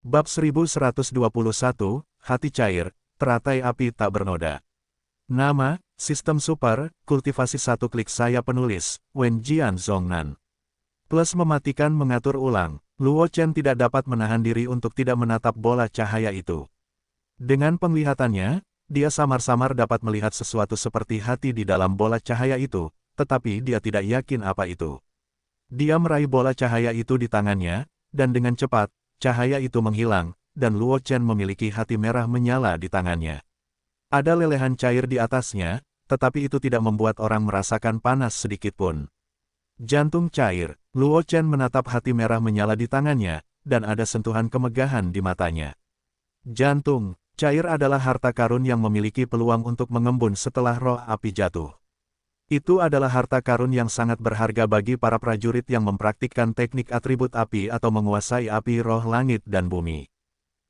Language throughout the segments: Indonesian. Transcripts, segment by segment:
Bab 1121, Hati Cair, Teratai Api Tak Bernoda. Nama, Sistem Super, Kultivasi 1 klik saya penulis, Wen Jian Zhongnan. Plus mematikan mengatur ulang, Luo Chen tidak dapat menahan diri untuk tidak menatap bola cahaya itu. Dengan penglihatannya, dia samar-samar dapat melihat sesuatu seperti hati di dalam bola cahaya itu, tetapi dia tidak yakin apa itu. Dia meraih bola cahaya itu di tangannya, dan dengan cepat, cahaya itu menghilang, dan Luo Chen memiliki hati merah menyala di tangannya. Ada lelehan cair di atasnya, tetapi itu tidak membuat orang merasakan panas sedikitpun. Jantung cair, Luo Chen menatap hati merah menyala di tangannya, dan ada sentuhan kemegahan di matanya. Jantung, cair adalah harta karun yang memiliki peluang untuk mengembun setelah roh api jatuh. Itu adalah harta karun yang sangat berharga bagi para prajurit yang mempraktikkan teknik atribut api atau menguasai api roh langit dan bumi.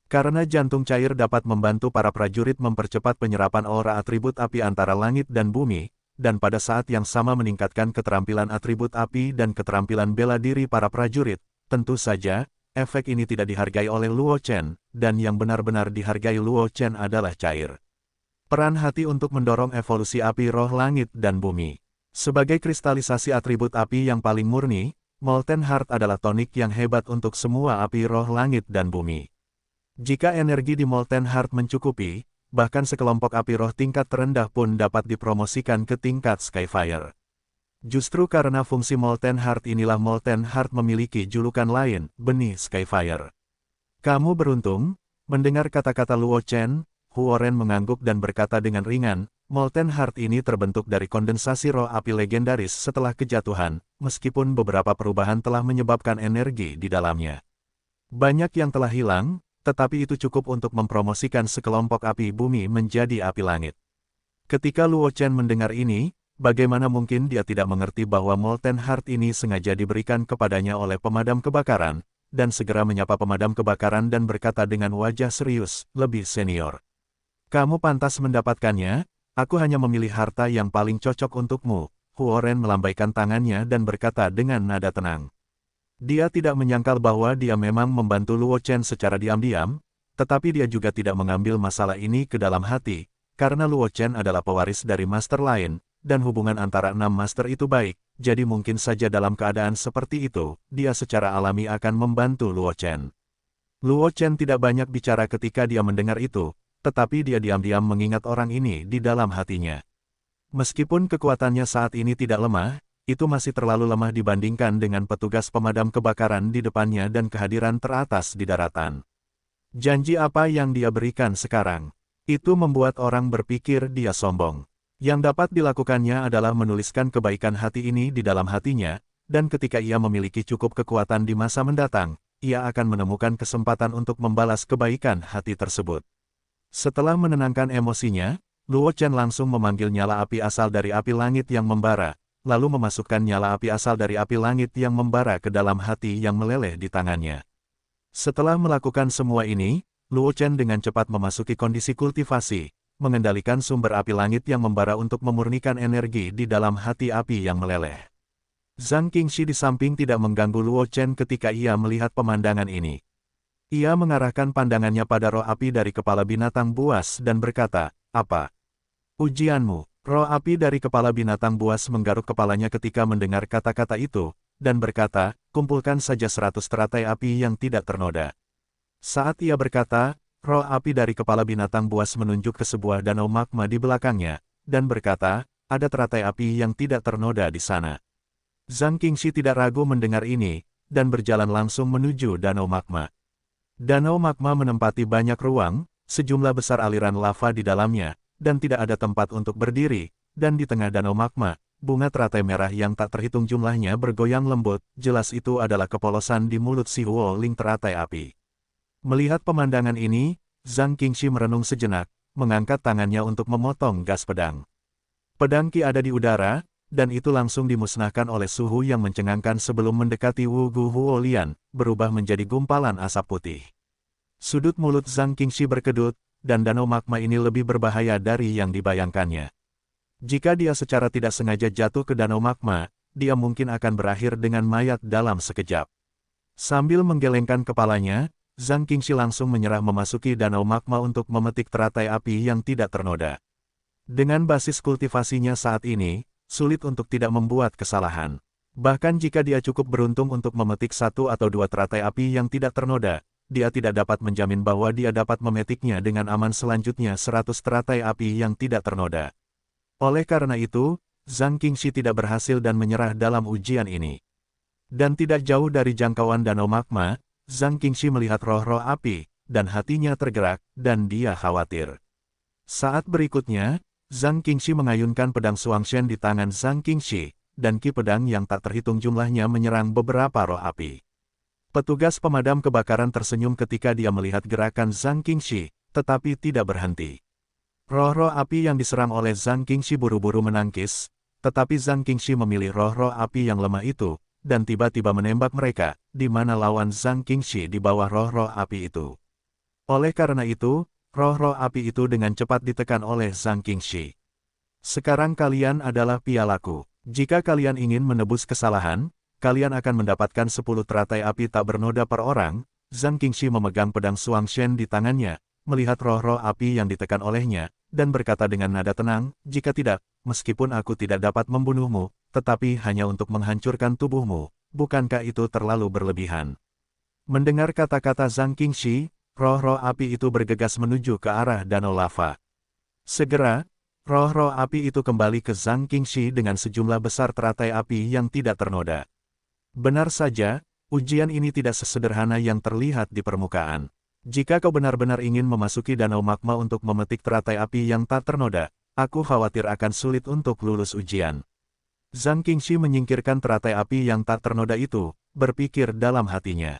Karena jantung cair dapat membantu para prajurit mempercepat penyerapan aura atribut api antara langit dan bumi, dan pada saat yang sama meningkatkan keterampilan atribut api dan keterampilan bela diri para prajurit. Tentu saja, efek ini tidak dihargai oleh Luo Chen, dan yang benar-benar dihargai Luo Chen adalah cair. Peran hati untuk mendorong evolusi api roh langit dan bumi. Sebagai kristalisasi atribut api yang paling murni, Molten Heart adalah tonik yang hebat untuk semua api roh langit dan bumi. Jika energi di Molten Heart mencukupi, bahkan sekelompok api roh tingkat terendah pun dapat dipromosikan ke tingkat Skyfire. Justru karena fungsi Molten Heart inilah Molten Heart memiliki julukan lain, benih Skyfire. Kamu beruntung, mendengar kata-kata Luo Chen. Huoren mengangguk dan berkata dengan ringan, Molten Heart ini terbentuk dari kondensasi roh api legendaris setelah kejatuhan, meskipun beberapa perubahan telah menyebabkan energi di dalamnya. Banyak yang telah hilang, tetapi itu cukup untuk mempromosikan sekelompok api bumi menjadi api langit. Ketika Luo Chen mendengar ini, bagaimana mungkin dia tidak mengerti bahwa Molten Heart ini sengaja diberikan kepadanya oleh pemadam kebakaran, dan segera menyapa pemadam kebakaran dan berkata dengan wajah serius, lebih senior. Kamu pantas mendapatkannya, aku hanya memilih harta yang paling cocok untukmu. Huoren melambaikan tangannya dan berkata dengan nada tenang. Dia tidak menyangkal bahwa dia memang membantu Luo Chen secara diam-diam, tetapi dia juga tidak mengambil masalah ini ke dalam hati, karena Luo Chen adalah pewaris dari master lain, dan hubungan antara 6 master itu baik, jadi mungkin saja dalam keadaan seperti itu, dia secara alami akan membantu Luo Chen. Luo Chen tidak banyak bicara ketika dia mendengar itu, tetapi dia diam-diam mengingat orang ini di dalam hatinya. Meskipun kekuatannya saat ini tidak lemah, itu masih terlalu lemah dibandingkan dengan petugas pemadam kebakaran di depannya dan kehadiran teratas di daratan. Janji apa yang dia berikan sekarang? Itu membuat orang berpikir dia sombong. Yang dapat dilakukannya adalah menuliskan kebaikan hati ini di dalam hatinya, dan ketika ia memiliki cukup kekuatan di masa mendatang, ia akan menemukan kesempatan untuk membalas kebaikan hati tersebut. Setelah menenangkan emosinya, Luo Chen langsung memanggil nyala api asal dari api langit yang membara, lalu memasukkan nyala api asal dari api langit yang membara ke dalam hati yang meleleh di tangannya. Setelah melakukan semua ini, Luo Chen dengan cepat memasuki kondisi kultivasi, mengendalikan sumber api langit yang membara untuk memurnikan energi di dalam hati api yang meleleh. Zhang Qingxi di samping tidak mengganggu Luo Chen ketika ia melihat pemandangan ini. Ia mengarahkan pandangannya pada roh api dari kepala binatang buas dan berkata, "Apa ujianmu?" Roh api dari kepala binatang buas menggaruk kepalanya ketika mendengar kata-kata itu, dan berkata, "Kumpulkan saja 100 teratai api yang tidak ternoda." Saat ia berkata, roh api dari kepala binatang buas menunjuk ke sebuah danau magma di belakangnya, dan berkata, "Ada teratai api yang tidak ternoda di sana." Zhang Qingxi tidak ragu mendengar ini, dan berjalan langsung menuju danau magma. Danau magma menempati banyak ruang, sejumlah besar aliran lava di dalamnya, dan tidak ada tempat untuk berdiri, dan di tengah danau magma, bunga teratai merah yang tak terhitung jumlahnya bergoyang lembut, jelas itu adalah kepolosan di mulut si Huo Ling teratai api. Melihat pemandangan ini, Zhang Qingxi merenung sejenak, mengangkat tangannya untuk memotong gas pedang. Pedang Qi ada di udara, dan itu langsung dimusnahkan oleh suhu yang mencengangkan sebelum mendekati Wu Gu Huolian, berubah menjadi gumpalan asap putih. Sudut mulut Zhang Qingxi berkedut, dan danau magma ini lebih berbahaya dari yang dibayangkannya. Jika dia secara tidak sengaja jatuh ke danau magma, dia mungkin akan berakhir dengan mayat dalam sekejap. Sambil menggelengkan kepalanya, Zhang Qingxi langsung menyerah memasuki danau magma untuk memetik teratai api yang tidak ternoda. Dengan basis kultivasinya saat ini, sulit untuk tidak membuat kesalahan. Bahkan jika dia cukup beruntung untuk memetik satu atau dua teratai api yang tidak ternoda, dia tidak dapat menjamin bahwa dia dapat memetiknya dengan aman selanjutnya 100 teratai api yang tidak ternoda. Oleh karena itu, Zhang Qingxi tidak berhasil dan menyerah dalam ujian ini. Dan tidak jauh dari jangkauan danau magma, Zhang Qingxi melihat roh-roh api, dan hatinya tergerak, dan dia khawatir. Saat berikutnya, Zhang Qingxi mengayunkan pedang Suangshen di tangan Zhang Qingxi, dan ki pedang yang tak terhitung jumlahnya menyerang beberapa roh api. Petugas pemadam kebakaran tersenyum ketika dia melihat gerakan Zhang Qingxi, tetapi tidak berhenti. Roh-roh api yang diserang oleh Zhang Qingxi buru-buru menangkis, tetapi Zhang Qingxi memilih roh-roh api yang lemah itu, dan tiba-tiba menembak mereka, di mana lawan Zhang Qingxi di bawah roh-roh api itu. Oleh karena itu, roh-roh api itu dengan cepat ditekan oleh Zhang Qingxi. Sekarang kalian adalah pialaku. Jika kalian ingin menebus kesalahan, kalian akan mendapatkan 10 teratai api tak bernoda per orang. Zhang Qingxi memegang pedang Suangshen di tangannya, melihat roh-roh api yang ditekan olehnya, dan berkata dengan nada tenang, jika tidak, meskipun aku tidak dapat membunuhmu, tetapi hanya untuk menghancurkan tubuhmu, bukankah itu terlalu berlebihan? Mendengar kata-kata Zhang Qingxi, roh-roh api itu bergegas menuju ke arah danau lava. Segera, roh-roh api itu kembali ke Zhang Qingxi dengan sejumlah besar teratai api yang tidak ternoda. Benar saja, ujian ini tidak sesederhana yang terlihat di permukaan. Jika kau benar-benar ingin memasuki danau magma untuk memetik teratai api yang tak ternoda, aku khawatir akan sulit untuk lulus ujian. Zhang Qingxi menyingkirkan teratai api yang tak ternoda itu, berpikir dalam hatinya.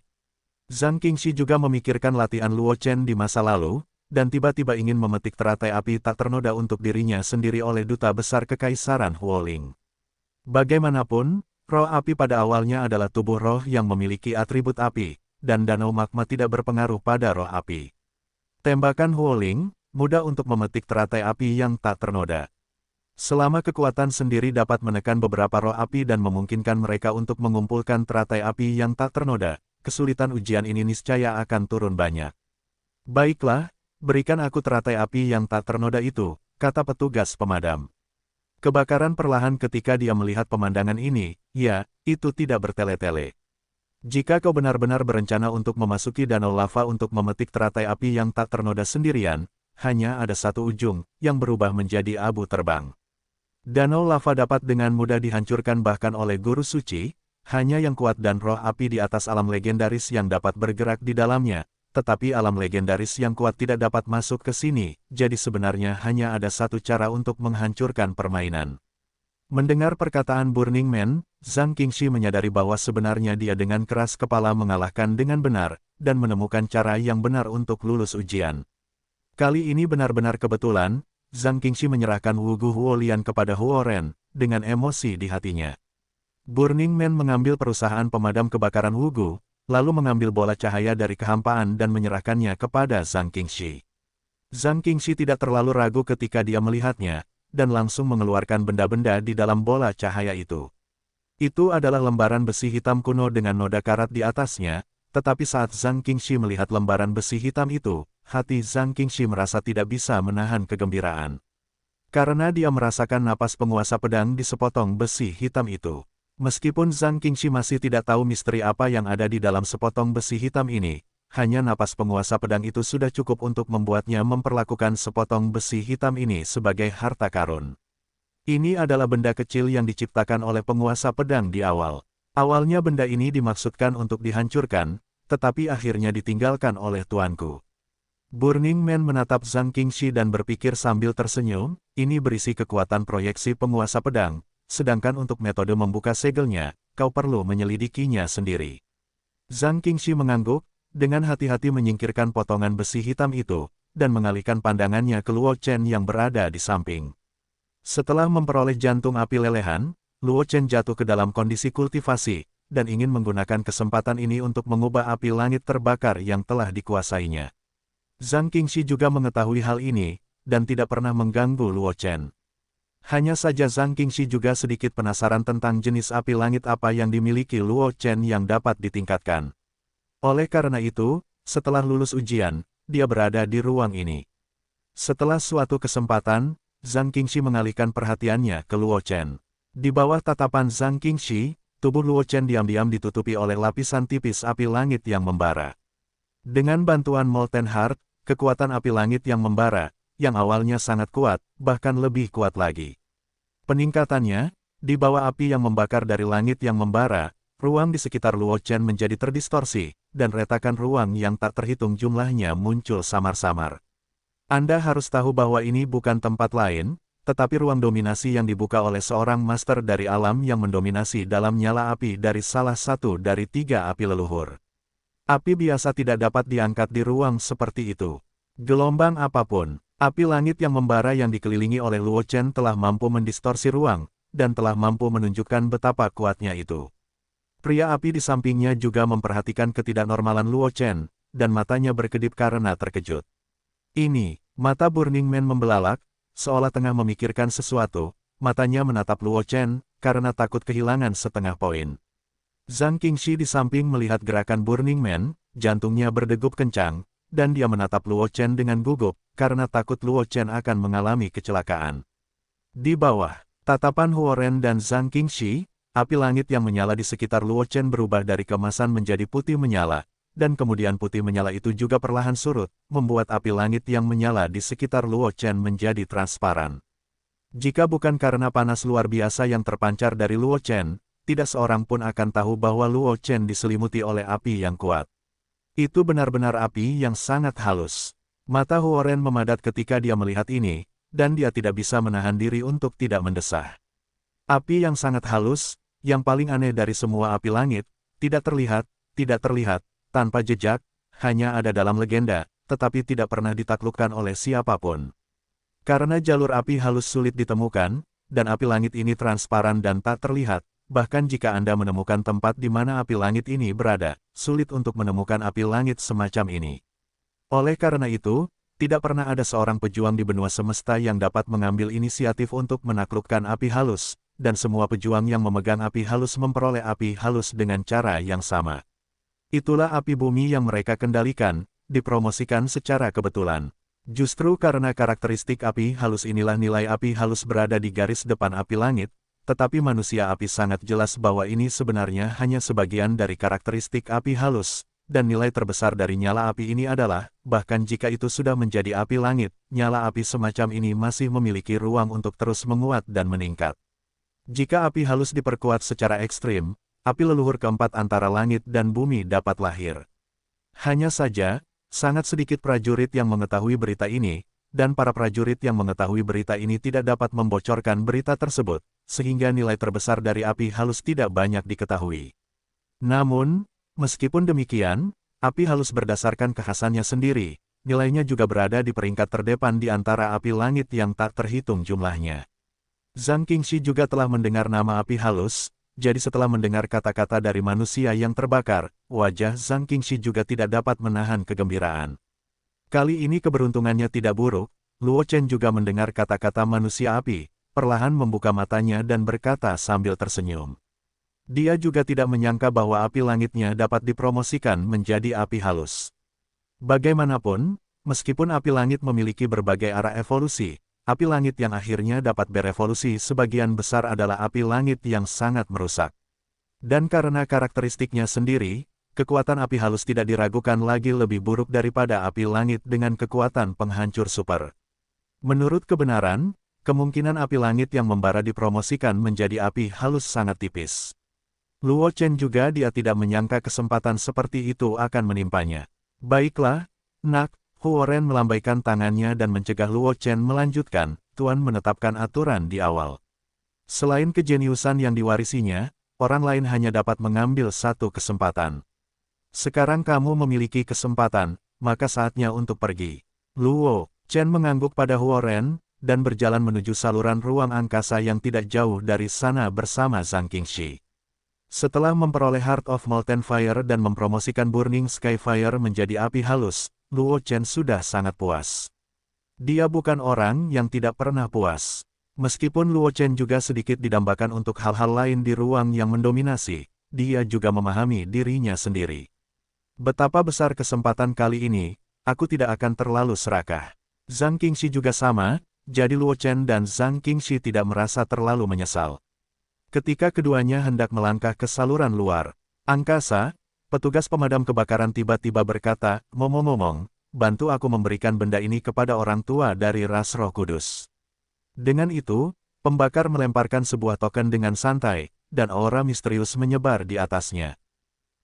Zhang Qingxi juga memikirkan latihan Luo Chen di masa lalu, dan tiba-tiba ingin memetik teratai api tak ternoda untuk dirinya sendiri oleh Duta Besar Kekaisaran Huoling. Bagaimanapun, roh api pada awalnya adalah tubuh roh yang memiliki atribut api, dan danau magma tidak berpengaruh pada roh api. Tembakan Huoling, mudah untuk memetik teratai api yang tak ternoda. Selama kekuatan sendiri dapat menekan beberapa roh api dan memungkinkan mereka untuk mengumpulkan teratai api yang tak ternoda, kesulitan ujian ini niscaya akan turun banyak. Baiklah, berikan aku teratai api yang tak ternoda itu, kata petugas pemadam. Kebakaran perlahan ketika dia melihat pemandangan ini, ya, itu tidak bertele-tele. Jika kau benar-benar berencana untuk memasuki danau lava untuk memetik teratai api yang tak ternoda sendirian, hanya ada satu ujung, yang berubah menjadi abu terbang. Danau lava dapat dengan mudah dihancurkan bahkan oleh guru suci, hanya yang kuat dan roh api di atas alam legendaris yang dapat bergerak di dalamnya, tetapi alam legendaris yang kuat tidak dapat masuk ke sini, jadi sebenarnya hanya ada satu cara untuk menghancurkan permainan. Mendengar perkataan Burning Man, Zhang Qingxi menyadari bahwa sebenarnya dia dengan keras kepala mengalahkan dengan benar, dan menemukan cara yang benar untuk lulus ujian. Kali ini benar-benar kebetulan, Zhang Qingxi menyerahkan Wugu Huolian kepada Huo Ren, dengan emosi di hatinya. Burning Man mengambil perusahaan pemadam kebakaran Wugu, lalu mengambil bola cahaya dari kehampaan dan menyerahkannya kepada Zhang Qingxi. Zhang Qingxi tidak terlalu ragu ketika dia melihatnya, dan langsung mengeluarkan benda-benda di dalam bola cahaya itu. Itu adalah lembaran besi hitam kuno dengan noda karat di atasnya, tetapi saat Zhang Qingxi melihat lembaran besi hitam itu, hati Zhang Qingxi merasa tidak bisa menahan kegembiraan. Karena dia merasakan napas penguasa pedang di sepotong besi hitam itu. Meskipun Zhang Qingxi masih tidak tahu misteri apa yang ada di dalam sepotong besi hitam ini, hanya napas penguasa pedang itu sudah cukup untuk membuatnya memperlakukan sepotong besi hitam ini sebagai harta karun. Ini adalah benda kecil yang diciptakan oleh penguasa pedang di awal. Awalnya benda ini dimaksudkan untuk dihancurkan, tetapi akhirnya ditinggalkan oleh tuanku. Burning Man menatap Zhang Qingxi dan berpikir sambil tersenyum, ini berisi kekuatan proyeksi penguasa pedang, sedangkan untuk metode membuka segelnya, kau perlu menyelidikinya sendiri. Zhang Qingxi mengangguk, dengan hati-hati menyingkirkan potongan besi hitam itu, dan mengalihkan pandangannya ke Luo Chen yang berada di samping. Setelah memperoleh jantung api lelehan, Luo Chen jatuh ke dalam kondisi kultivasi, dan ingin menggunakan kesempatan ini untuk mengubah api langit terbakar yang telah dikuasainya. Zhang Qingxi juga mengetahui hal ini, dan tidak pernah mengganggu Luo Chen. Hanya saja Zhang Qingxi juga sedikit penasaran tentang jenis api langit apa yang dimiliki Luo Chen yang dapat ditingkatkan. Oleh karena itu, setelah lulus ujian, dia berada di ruang ini. Setelah suatu kesempatan, Zhang Qingxi mengalihkan perhatiannya ke Luo Chen. Di bawah tatapan Zhang Qingxi, tubuh Luo Chen diam-diam ditutupi oleh lapisan tipis api langit yang membara. Dengan bantuan Molten Heart, kekuatan api langit yang membara, yang awalnya sangat kuat, bahkan lebih kuat lagi. Peningkatannya, di bawah api yang membakar dari langit yang membara, ruang di sekitar Luo Chen menjadi terdistorsi, dan retakan ruang yang tak terhitung jumlahnya muncul samar-samar. Anda harus tahu bahwa ini bukan tempat lain, tetapi ruang dominasi yang dibuka oleh seorang master dari alam yang mendominasi dalam nyala api dari salah satu dari 3 api leluhur. Api biasa tidak dapat diangkat di ruang seperti itu. Gelombang apapun, api langit yang membara yang dikelilingi oleh Luo Chen telah mampu mendistorsi ruang, dan telah mampu menunjukkan betapa kuatnya itu. Pria api di sampingnya juga memperhatikan ketidaknormalan Luo Chen, dan matanya berkedip karena terkejut. Ini, mata Burning Man membelalak, seolah tengah memikirkan sesuatu, matanya menatap Luo Chen, karena takut kehilangan setengah poin. Zhang Qingxi di samping melihat gerakan Burning Man, jantungnya berdegup kencang, dan dia menatap Luo Chen dengan gugup, karena takut Luo Chen akan mengalami kecelakaan. Di bawah tatapan Huoren dan Zhang Qingxi, api langit yang menyala di sekitar Luo Chen berubah dari kemasan menjadi putih menyala, dan kemudian putih menyala itu juga perlahan surut, membuat api langit yang menyala di sekitar Luo Chen menjadi transparan. Jika bukan karena panas luar biasa yang terpancar dari Luo Chen, tidak seorang pun akan tahu bahwa Luo Chen diselimuti oleh api yang kuat. Itu benar-benar api yang sangat halus. Mata Huoren memadat ketika dia melihat ini, dan dia tidak bisa menahan diri untuk tidak mendesah. Api yang sangat halus, yang paling aneh dari semua api langit, tidak terlihat, tanpa jejak, hanya ada dalam legenda, tetapi tidak pernah ditaklukkan oleh siapapun. Karena jalur api halus sulit ditemukan, dan api langit ini transparan dan tak terlihat, bahkan jika Anda menemukan tempat di mana api langit ini berada, sulit untuk menemukan api langit semacam ini. Oleh karena itu, tidak pernah ada seorang pejuang di benua semesta yang dapat mengambil inisiatif untuk menaklukkan api halus, dan semua pejuang yang memegang api halus memperoleh api halus dengan cara yang sama. Itulah api bumi yang mereka kendalikan, dipromosikan secara kebetulan. Justru karena karakteristik api halus inilah nilai api halus berada di garis depan api langit, tetapi manusia api sangat jelas bahwa ini sebenarnya hanya sebagian dari karakteristik api halus, dan nilai terbesar dari nyala api ini adalah, bahkan jika itu sudah menjadi api langit, nyala api semacam ini masih memiliki ruang untuk terus menguat dan meningkat. Jika api halus diperkuat secara ekstrim, api leluhur keempat antara langit dan bumi dapat lahir. Hanya saja, sangat sedikit prajurit yang mengetahui berita ini, dan para prajurit yang mengetahui berita ini tidak dapat membocorkan berita tersebut, sehingga nilai terbesar dari api halus tidak banyak diketahui. Namun, meskipun demikian, api halus berdasarkan kekhasannya sendiri, nilainya juga berada di peringkat terdepan di antara api langit yang tak terhitung jumlahnya. Zhang Qingxi juga telah mendengar nama api halus, jadi setelah mendengar kata-kata dari manusia yang terbakar, wajah Zhang Qingxi juga tidak dapat menahan kegembiraan. Kali ini keberuntungannya tidak buruk, Luo Chen juga mendengar kata-kata manusia api, perlahan membuka matanya dan berkata sambil tersenyum. Dia juga tidak menyangka bahwa api langitnya dapat dipromosikan menjadi api halus. Bagaimanapun, meskipun api langit memiliki berbagai arah evolusi, api langit yang akhirnya dapat berevolusi sebagian besar adalah api langit yang sangat merusak. Dan karena karakteristiknya sendiri, kekuatan api halus tidak diragukan lagi lebih buruk daripada api langit dengan kekuatan penghancur super. Menurut kebenaran, kemungkinan api langit yang membara dipromosikan menjadi api halus sangat tipis. Luo Chen juga dia tidak menyangka kesempatan seperti itu akan menimpanya. Baiklah, nak. Huoren melambaikan tangannya dan mencegah Luo Chen melanjutkan, Tuan menetapkan aturan di awal. Selain kejeniusan yang diwarisinya, orang lain hanya dapat mengambil satu kesempatan. Sekarang kamu memiliki kesempatan, maka saatnya untuk pergi. Luo Chen mengangguk pada Huoren, dan berjalan menuju saluran ruang angkasa yang tidak jauh dari sana bersama Zhang Qingxi. Setelah memperoleh Heart of Molten Fire dan mempromosikan Burning Sky Fire menjadi api halus, Luo Chen sudah sangat puas. Dia bukan orang yang tidak pernah puas. Meskipun Luo Chen juga sedikit didambakan untuk hal-hal lain di ruang yang mendominasi, dia juga memahami dirinya sendiri. Betapa besar kesempatan kali ini, aku tidak akan terlalu serakah. Zhang Qingxi juga sama, jadi Luo Chen dan Zhang Qingxi tidak merasa terlalu menyesal. Ketika keduanya hendak melangkah ke saluran luar angkasa, petugas pemadam kebakaran tiba-tiba berkata, "Momong-momong, bantu aku memberikan benda ini kepada orang tua dari ras Roh Kudus." Dengan itu, pembakar melemparkan sebuah token dengan santai, dan aura misterius menyebar di atasnya.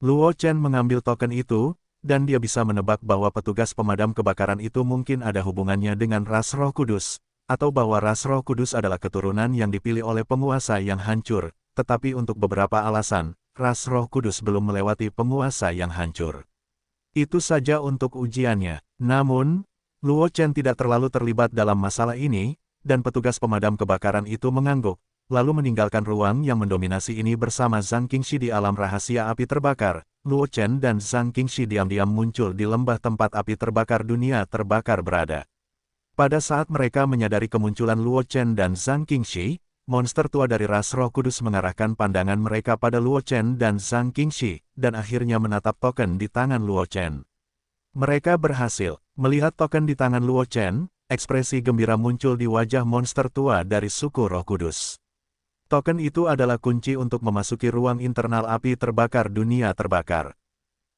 Luo Chen mengambil token itu, dan dia bisa menebak bahwa petugas pemadam kebakaran itu mungkin ada hubungannya dengan ras Roh Kudus, atau bahwa ras Roh Kudus adalah keturunan yang dipilih oleh penguasa yang hancur, tetapi untuk beberapa alasan, ras Roh Kudus belum melewati penguasa yang hancur. Itu saja untuk ujiannya. Namun, Luo Chen tidak terlalu terlibat dalam masalah ini, dan petugas pemadam kebakaran itu mengangguk, lalu meninggalkan ruang yang mendominasi ini bersama Zhang Qingxi di alam rahasia api terbakar. Luo Chen dan Zhang Qingxi diam-diam muncul di lembah tempat api terbakar dunia terbakar berada. Pada saat mereka menyadari kemunculan Luo Chen dan Zhang Qingxi, monster tua dari ras Roh Kudus mengarahkan pandangan mereka pada Luo Chen dan Zhang Qingxi, dan akhirnya menatap token di tangan Luo Chen. Mereka berhasil melihat token di tangan Luo Chen. Ekspresi gembira muncul di wajah monster tua dari suku Roh Kudus. Token itu adalah kunci untuk memasuki ruang internal api terbakar dunia terbakar.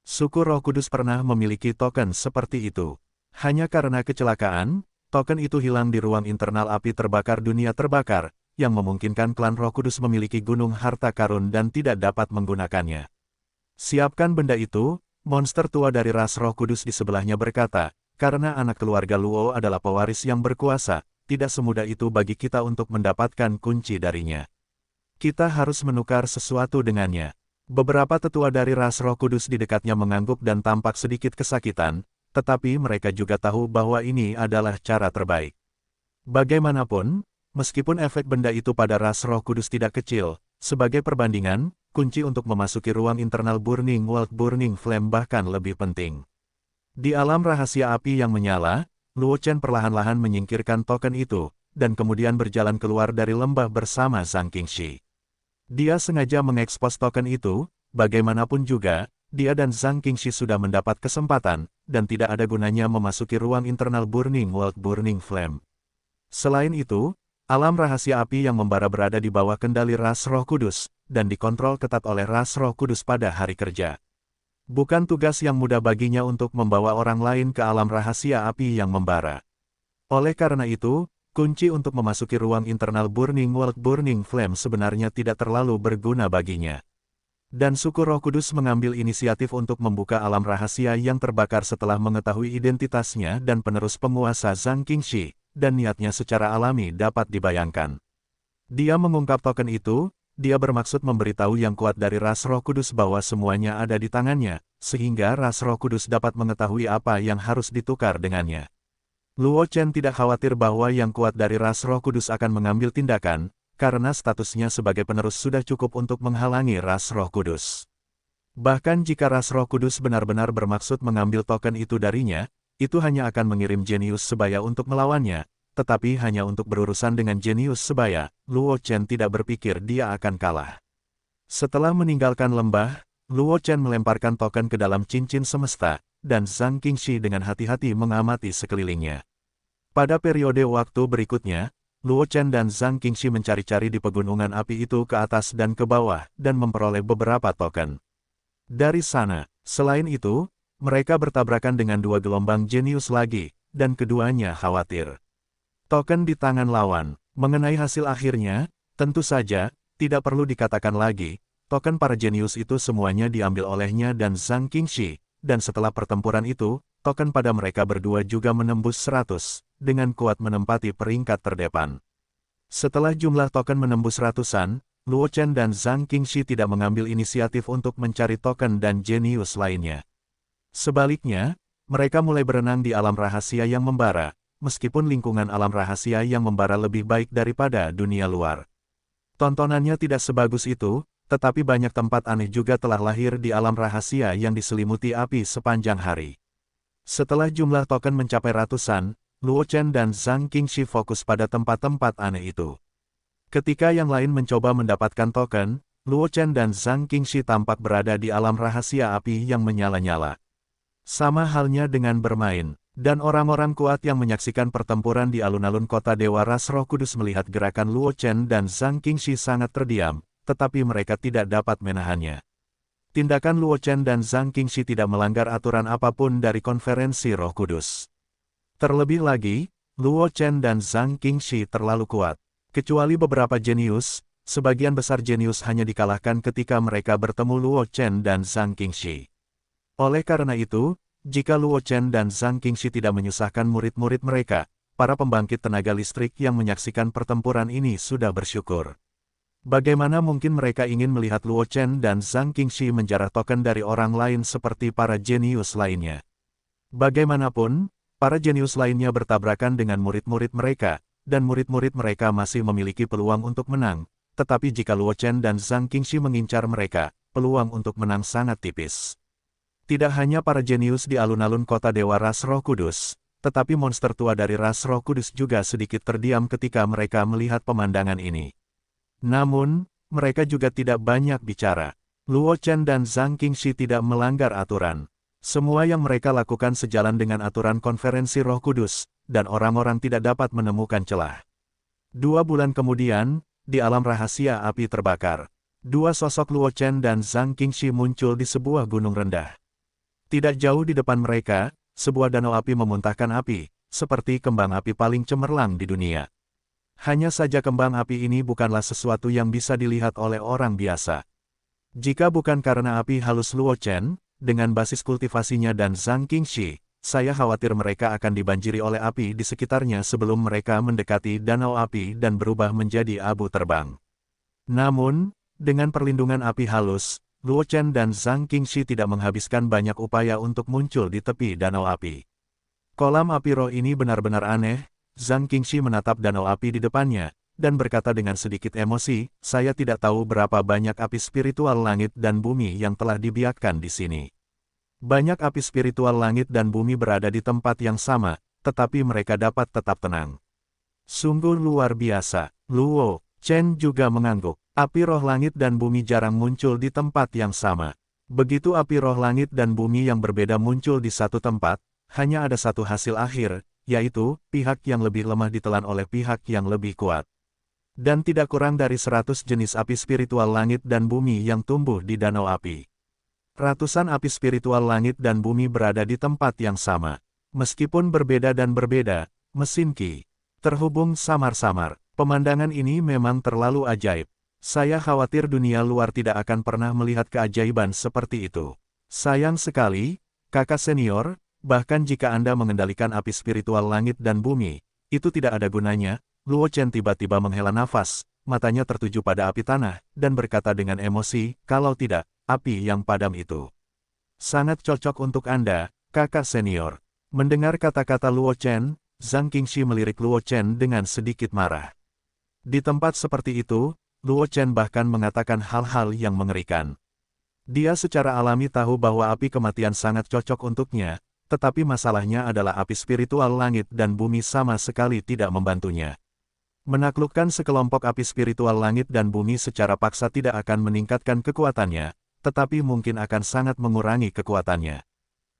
Suku Roh Kudus pernah memiliki token seperti itu. Hanya karena kecelakaan, token itu hilang di ruang internal api terbakar dunia terbakar, yang memungkinkan klan Roh Kudus memiliki gunung harta karun dan tidak dapat menggunakannya. Siapkan benda itu, monster tua dari ras Roh Kudus di sebelahnya berkata, karena anak keluarga Luo adalah pewaris yang berkuasa, tidak semudah itu bagi kita untuk mendapatkan kunci darinya. Kita harus menukar sesuatu dengannya. Beberapa tetua dari ras Roh Kudus di dekatnya mengangguk dan tampak sedikit kesakitan, tetapi mereka juga tahu bahwa ini adalah cara terbaik. Bagaimanapun, meskipun efek benda itu pada ras Roh Kudus tidak kecil, sebagai perbandingan, kunci untuk memasuki ruang internal Burning World Burning Flame bahkan lebih penting. Di alam rahasia api yang menyala, Luo Chen perlahan-lahan menyingkirkan token itu, dan kemudian berjalan keluar dari lembah bersama Zhang Qingxi. Dia sengaja mengekspos token itu, bagaimanapun juga, dia dan Zhang Qingxi sudah mendapat kesempatan, dan tidak ada gunanya memasuki ruang internal Burning World Burning Flame. Selain itu, alam rahasia api yang membara berada di bawah kendali ras Roh Kudus, dan dikontrol ketat oleh ras Roh Kudus pada hari kerja. Bukan tugas yang mudah baginya untuk membawa orang lain ke alam rahasia api yang membara. Oleh karena itu, kunci untuk memasuki ruang internal Burning World Burning Flame sebenarnya tidak terlalu berguna baginya. Dan suku Roh Kudus mengambil inisiatif untuk membuka alam rahasia yang terbakar setelah mengetahui identitasnya dan penerus penguasa Zhang Qingxi, dan niatnya secara alami dapat dibayangkan. Dia mengungkap token itu. Dia bermaksud memberitahu yang kuat dari ras Roh Kudus bahwa semuanya ada di tangannya, sehingga ras Roh Kudus dapat mengetahui apa yang harus ditukar dengannya. Luo Chen tidak khawatir bahwa yang kuat dari ras Roh Kudus akan mengambil tindakan, karena statusnya sebagai penerus sudah cukup untuk menghalangi ras Roh Kudus. Bahkan jika ras Roh Kudus benar-benar bermaksud mengambil token itu darinya, itu hanya akan mengirim jenius sebaya untuk melawannya. Tetapi hanya untuk berurusan dengan jenius sebaya, Luo Chen tidak berpikir dia akan kalah. Setelah meninggalkan lembah, Luo Chen melemparkan token ke dalam cincin semesta, dan Zhang Qingxi dengan hati-hati mengamati sekelilingnya. Pada periode waktu berikutnya, Luo Chen dan Zhang Qingxi mencari-cari di pegunungan api itu ke atas dan ke bawah, dan memperoleh beberapa token. Dari sana, selain itu, mereka bertabrakan dengan dua gelombang jenius lagi, dan keduanya khawatir. Token di tangan lawan. Mengenai hasil akhirnya, tentu saja, tidak perlu dikatakan lagi, token para jenius itu semuanya diambil olehnya dan Zhang Qingxi, dan setelah pertempuran itu, token pada mereka berdua juga menembus 100, dengan kuat menempati peringkat terdepan. Setelah jumlah token menembus ratusan, Luo Chen dan Zhang Qingxi tidak mengambil inisiatif untuk mencari token dan jenius lainnya. Sebaliknya, mereka mulai berenang di alam rahasia yang membara, meskipun lingkungan alam rahasia yang membara lebih baik daripada dunia luar. Tontonannya tidak sebagus itu, tetapi banyak tempat aneh juga telah lahir di alam rahasia yang diselimuti api sepanjang hari. Setelah jumlah token mencapai ratusan, Luo Chen dan Zhang Qingxi fokus pada tempat-tempat aneh itu. Ketika yang lain mencoba mendapatkan token, Luo Chen dan Zhang Qingxi tampak berada di alam rahasia api yang menyala-nyala, Sama halnya dengan bermain. Dan orang-orang kuat yang menyaksikan pertempuran di alun-alun kota Dewa Ras Roh Kudus melihat gerakan Luo Chen dan Zhang Qingxi sangat terdiam, tetapi mereka tidak dapat menahannya. Tindakan Luo Chen dan Zhang Qingxi tidak melanggar aturan apapun dari konferensi Roh Kudus. Terlebih lagi, Luo Chen dan Zhang Qingxi terlalu kuat. Kecuali beberapa jenius, sebagian besar jenius hanya dikalahkan ketika mereka bertemu Luo Chen dan Zhang Qingxi. Oleh karena itu, jika Luo Chen dan Zhang Qingxi tidak menyusahkan murid-murid mereka, para pembangkit tenaga listrik yang menyaksikan pertempuran ini sudah bersyukur. Bagaimana mungkin mereka ingin melihat Luo Chen dan Zhang Qingxi menjarah token dari orang lain seperti para jenius lainnya? Bagaimanapun, para jenius lainnya bertabrakan dengan murid-murid mereka, dan murid-murid mereka masih memiliki peluang untuk menang, tetapi jika Luo Chen dan Zhang Qingxi mengincar mereka, peluang untuk menang sangat tipis. Tidak hanya para jenius di alun-alun kota Dewa Ras Roh Kudus, tetapi monster tua dari Ras Roh Kudus juga sedikit terdiam ketika mereka melihat pemandangan ini. Namun, mereka juga tidak banyak bicara. Luo Chen dan Zhang Qingxi tidak melanggar aturan. Semua yang mereka lakukan sejalan dengan aturan konferensi Roh Kudus, dan orang-orang tidak dapat menemukan celah. 2 bulan kemudian, di alam rahasia api terbakar. 2 sosok Luo Chen dan Zhang Qingxi muncul di sebuah gunung rendah. Tidak jauh di depan mereka, sebuah danau api memuntahkan api, seperti kembang api paling cemerlang di dunia. Hanya saja kembang api ini bukanlah sesuatu yang bisa dilihat oleh orang biasa. Jika bukan karena api halus Luo Chen, dengan basis kultivasinya dan Zhang Qingxi, saya khawatir mereka akan dibanjiri oleh api di sekitarnya sebelum mereka mendekati danau api dan berubah menjadi abu terbang. Namun, dengan perlindungan api halus, Luo Chen dan Zhang Qingxi tidak menghabiskan banyak upaya untuk muncul di tepi danau api. Kolam api roh ini benar-benar aneh. Zhang Qingxi menatap danau api di depannya, dan berkata dengan sedikit emosi, saya tidak tahu berapa banyak api spiritual langit dan bumi yang telah dibiakkan di sini. Banyak api spiritual langit dan bumi berada di tempat yang sama, tetapi mereka dapat tetap tenang. Sungguh luar biasa. Luo Chen juga mengangguk. Api roh langit dan bumi jarang muncul di tempat yang sama. Begitu api roh langit dan bumi yang berbeda muncul di satu tempat, hanya ada satu hasil akhir, yaitu, pihak yang lebih lemah ditelan oleh pihak yang lebih kuat. Dan tidak kurang dari 100 jenis api spiritual langit dan bumi yang tumbuh di danau api. Ratusan api spiritual langit dan bumi berada di tempat yang sama. Meskipun berbeda dan berbeda, mesin Qi terhubung samar-samar. Pemandangan ini memang terlalu ajaib. Saya khawatir dunia luar tidak akan pernah melihat keajaiban seperti itu. Sayang sekali, kakak senior, bahkan jika Anda mengendalikan api spiritual langit dan bumi, itu tidak ada gunanya. Luo Chen tiba-tiba menghela nafas, matanya tertuju pada api tanah, dan berkata dengan emosi, kalau tidak, api yang padam itu sangat cocok untuk Anda, kakak senior. Mendengar kata-kata Luo Chen, Zhang Qingxi melirik Luo Chen dengan sedikit marah. Di tempat seperti itu, Luo Chen bahkan mengatakan hal-hal yang mengerikan. Dia secara alami tahu bahwa api kematian sangat cocok untuknya, tetapi masalahnya adalah api spiritual langit dan bumi sama sekali tidak membantunya. Menaklukkan sekelompok api spiritual langit dan bumi secara paksa tidak akan meningkatkan kekuatannya, tetapi mungkin akan sangat mengurangi kekuatannya.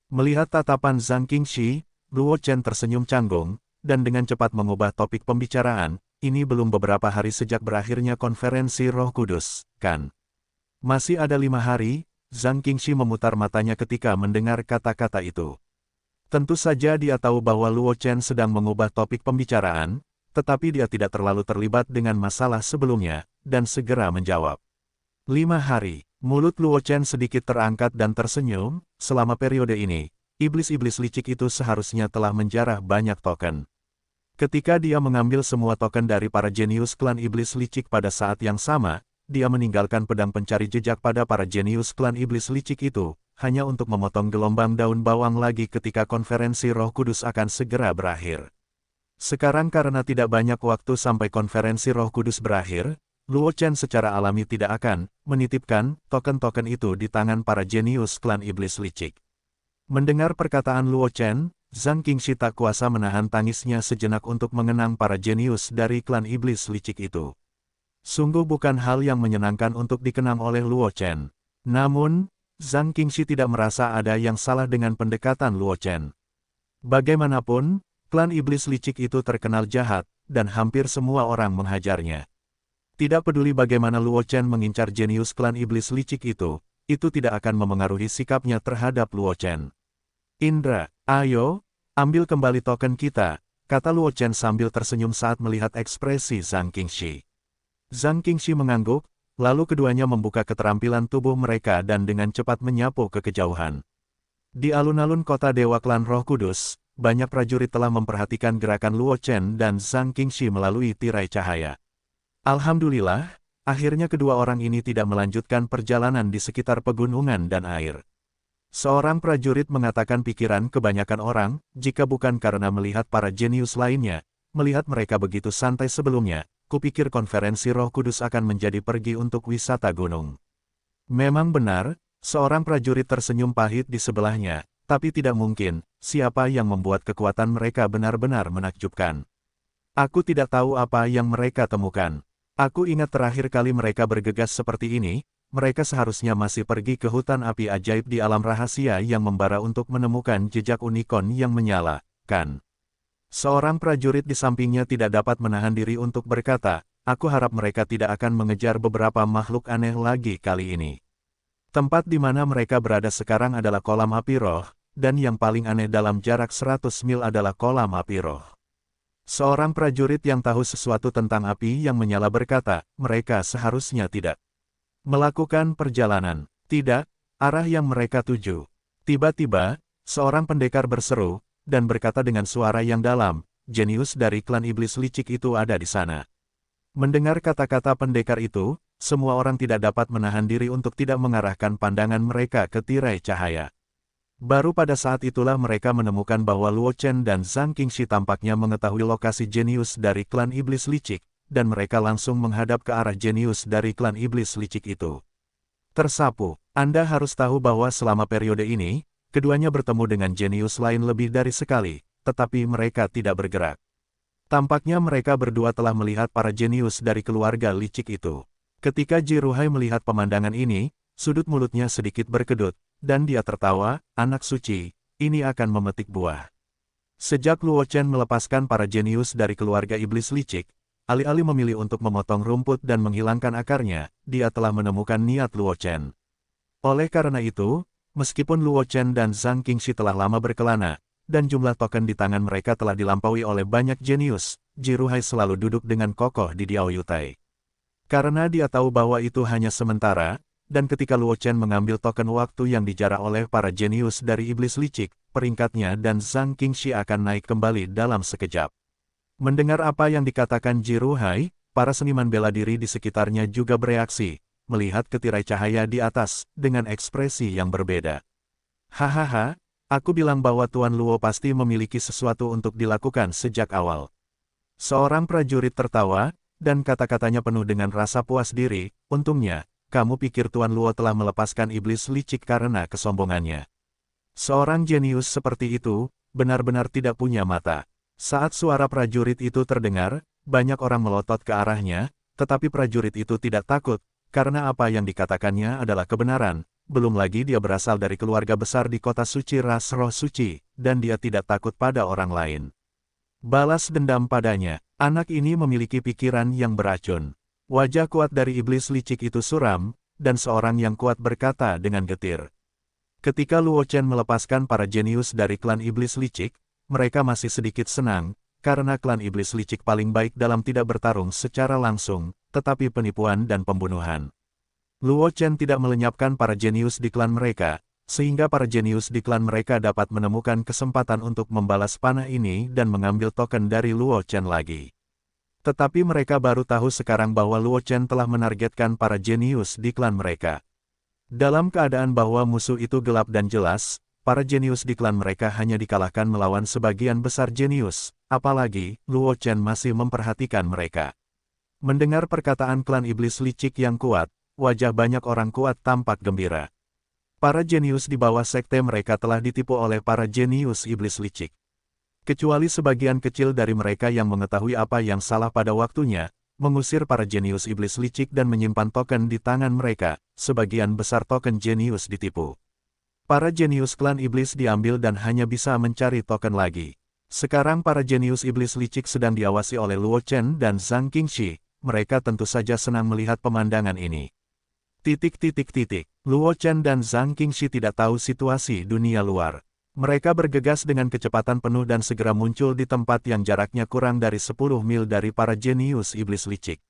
Melihat tatapan Zhang Qingxi, Luo Chen tersenyum canggung, dan dengan cepat mengubah topik pembicaraan. Ini belum beberapa hari sejak berakhirnya konferensi Roh Kudus, kan? Masih ada 5 hari, Zhang Qingxi memutar matanya ketika mendengar kata-kata itu. Tentu saja dia tahu bahwa Luo Chen sedang mengubah topik pembicaraan, tetapi dia tidak terlalu terlibat dengan masalah sebelumnya, dan segera menjawab. 5 hari, mulut Luo Chen sedikit terangkat dan tersenyum, selama periode ini, iblis-iblis licik itu seharusnya telah menjarah banyak token. Ketika dia mengambil semua token dari para jenius klan iblis licik pada saat yang sama, dia meninggalkan pedang pencari jejak pada para jenius klan iblis licik itu, hanya untuk memotong gelombang daun bawang lagi ketika konferensi Roh Kudus akan segera berakhir. Sekarang karena tidak banyak waktu sampai konferensi Roh Kudus berakhir, Luo Chen secara alami tidak akan menitipkan token-token itu di tangan para jenius klan iblis licik. Mendengar perkataan Luo Chen, Zhang Qingxi tak kuasa menahan tangisnya sejenak untuk mengenang para jenius dari klan iblis licik itu. Sungguh bukan hal yang menyenangkan untuk dikenang oleh Luo Chen. Namun, Zhang Qingxi tidak merasa ada yang salah dengan pendekatan Luo Chen. Bagaimanapun, klan iblis licik itu terkenal jahat, dan hampir semua orang menghajarnya. Tidak peduli bagaimana Luo Chen mengincar jenius klan iblis licik itu tidak akan memengaruhi sikapnya terhadap Luo Chen. Indra, ayo, ambil kembali token kita, kata Luo Chen sambil tersenyum saat melihat ekspresi Zhang Qingxi. Zhang Qingxi mengangguk, lalu keduanya membuka keterampilan tubuh mereka dan dengan cepat menyapu ke kejauhan. Di alun-alun kota Dewa Klan Roh Kudus, banyak prajurit telah memperhatikan gerakan Luo Chen dan Zhang Qingxi melalui tirai cahaya. Alhamdulillah, akhirnya kedua orang ini tidak melanjutkan perjalanan di sekitar pegunungan dan air. Seorang prajurit mengatakan pikiran kebanyakan orang, jika bukan karena melihat para jenius lainnya, melihat mereka begitu santai sebelumnya, kupikir konferensi Roh Kudus akan menjadi pergi untuk wisata gunung. Memang benar, seorang prajurit tersenyum pahit di sebelahnya, tapi tidak mungkin, siapa yang membuat kekuatan mereka benar-benar menakjubkan. Aku tidak tahu apa yang mereka temukan. Aku ingat terakhir kali mereka bergegas seperti ini, mereka seharusnya masih pergi ke hutan api ajaib di alam rahasia yang membara untuk menemukan jejak unicorn yang menyala, kan? Seorang prajurit di sampingnya tidak dapat menahan diri untuk berkata, aku harap mereka tidak akan mengejar beberapa makhluk aneh lagi kali ini. Tempat di mana mereka berada sekarang adalah kolam api roh, dan yang paling aneh dalam jarak 100 mil adalah kolam api roh. Seorang prajurit yang tahu sesuatu tentang api yang menyala berkata, mereka seharusnya tidak melakukan perjalanan. Tidak, arah yang mereka tuju. Tiba-tiba, seorang pendekar berseru, dan berkata dengan suara yang dalam, jenius dari klan iblis licik itu ada di sana. Mendengar kata-kata pendekar itu, semua orang tidak dapat menahan diri untuk tidak mengarahkan pandangan mereka ke tirai cahaya. Baru pada saat itulah mereka menemukan bahwa Luo Chen dan Zhang Qingxi tampaknya mengetahui lokasi jenius dari klan iblis licik, dan mereka langsung menghadap ke arah jenius dari klan iblis licik itu. Tersapu, Anda harus tahu bahwa selama periode ini, keduanya bertemu dengan jenius lain lebih dari sekali, tetapi mereka tidak bergerak. Tampaknya mereka berdua telah melihat para jenius dari keluarga licik itu. Ketika Jiruhai melihat pemandangan ini, sudut mulutnya sedikit berkedut, dan dia tertawa, anak suci, ini akan memetik buah. Sejak Luo Chen melepaskan para jenius dari keluarga iblis licik, alih-alih memilih untuk memotong rumput dan menghilangkan akarnya, dia telah menemukan niat Luo Chen. Oleh karena itu, meskipun Luo Chen dan Zhang Qingxi telah lama berkelana, dan jumlah token di tangan mereka telah dilampaui oleh banyak jenius, Jiruhai selalu duduk dengan kokoh di Diaoyutai. Karena dia tahu bahwa itu hanya sementara, dan ketika Luo Chen mengambil token waktu yang dijarah oleh para jenius dari iblis licik, peringkatnya dan Zhang Qingxi akan naik kembali dalam sekejap. Mendengar apa yang dikatakan Jiruhai, para seniman bela diri di sekitarnya juga bereaksi, melihat ke tirai cahaya di atas, dengan ekspresi yang berbeda. Hahaha, aku bilang bahwa Tuan Luo pasti memiliki sesuatu untuk dilakukan sejak awal. Seorang prajurit tertawa, dan kata-katanya penuh dengan rasa puas diri, untungnya, kamu pikir Tuan Luo telah melepaskan iblis licik karena kesombongannya. Seorang jenius seperti itu, benar-benar tidak punya mata. Saat suara prajurit itu terdengar, banyak orang melotot ke arahnya, tetapi prajurit itu tidak takut, karena apa yang dikatakannya adalah kebenaran, belum lagi dia berasal dari keluarga besar di kota suci ras roh suci, dan dia tidak takut pada orang lain. Balas dendam padanya, anak ini memiliki pikiran yang beracun. Wajah kuat dari iblis licik itu suram, dan seorang yang kuat berkata dengan getir. Ketika Luo Chen melepaskan para jenius dari klan iblis licik, mereka masih sedikit senang, karena klan iblis licik paling baik dalam tidak bertarung secara langsung, tetapi penipuan dan pembunuhan. Luo Chen tidak melenyapkan para jenius di klan mereka, sehingga para jenius di klan mereka dapat menemukan kesempatan untuk membalas panah ini dan mengambil token dari Luo Chen lagi. Tetapi mereka baru tahu sekarang bahwa Luo Chen telah menargetkan para jenius di klan mereka. Dalam keadaan bahwa musuh itu gelap dan jelas, para jenius di klan mereka hanya dikalahkan melawan sebagian besar jenius, apalagi Luo Chen masih memperhatikan mereka. Mendengar perkataan klan iblis licik yang kuat, wajah banyak orang kuat tampak gembira. Para jenius di bawah sekte mereka telah ditipu oleh para jenius iblis licik. Kecuali sebagian kecil dari mereka yang mengetahui apa yang salah pada waktunya, mengusir para jenius iblis licik dan menyimpan token di tangan mereka. Sebagian besar token jenius ditipu. Para jenius klan iblis diambil dan hanya bisa mencari token lagi. Sekarang para jenius iblis licik sedang diawasi oleh Luo Chen dan Zhang Qingxi. Mereka tentu saja senang melihat pemandangan ini. Luo Chen dan Zhang Qingxi tidak tahu situasi dunia luar. Mereka bergegas dengan kecepatan penuh dan segera muncul di tempat yang jaraknya kurang dari 10 mil dari para jenius iblis licik.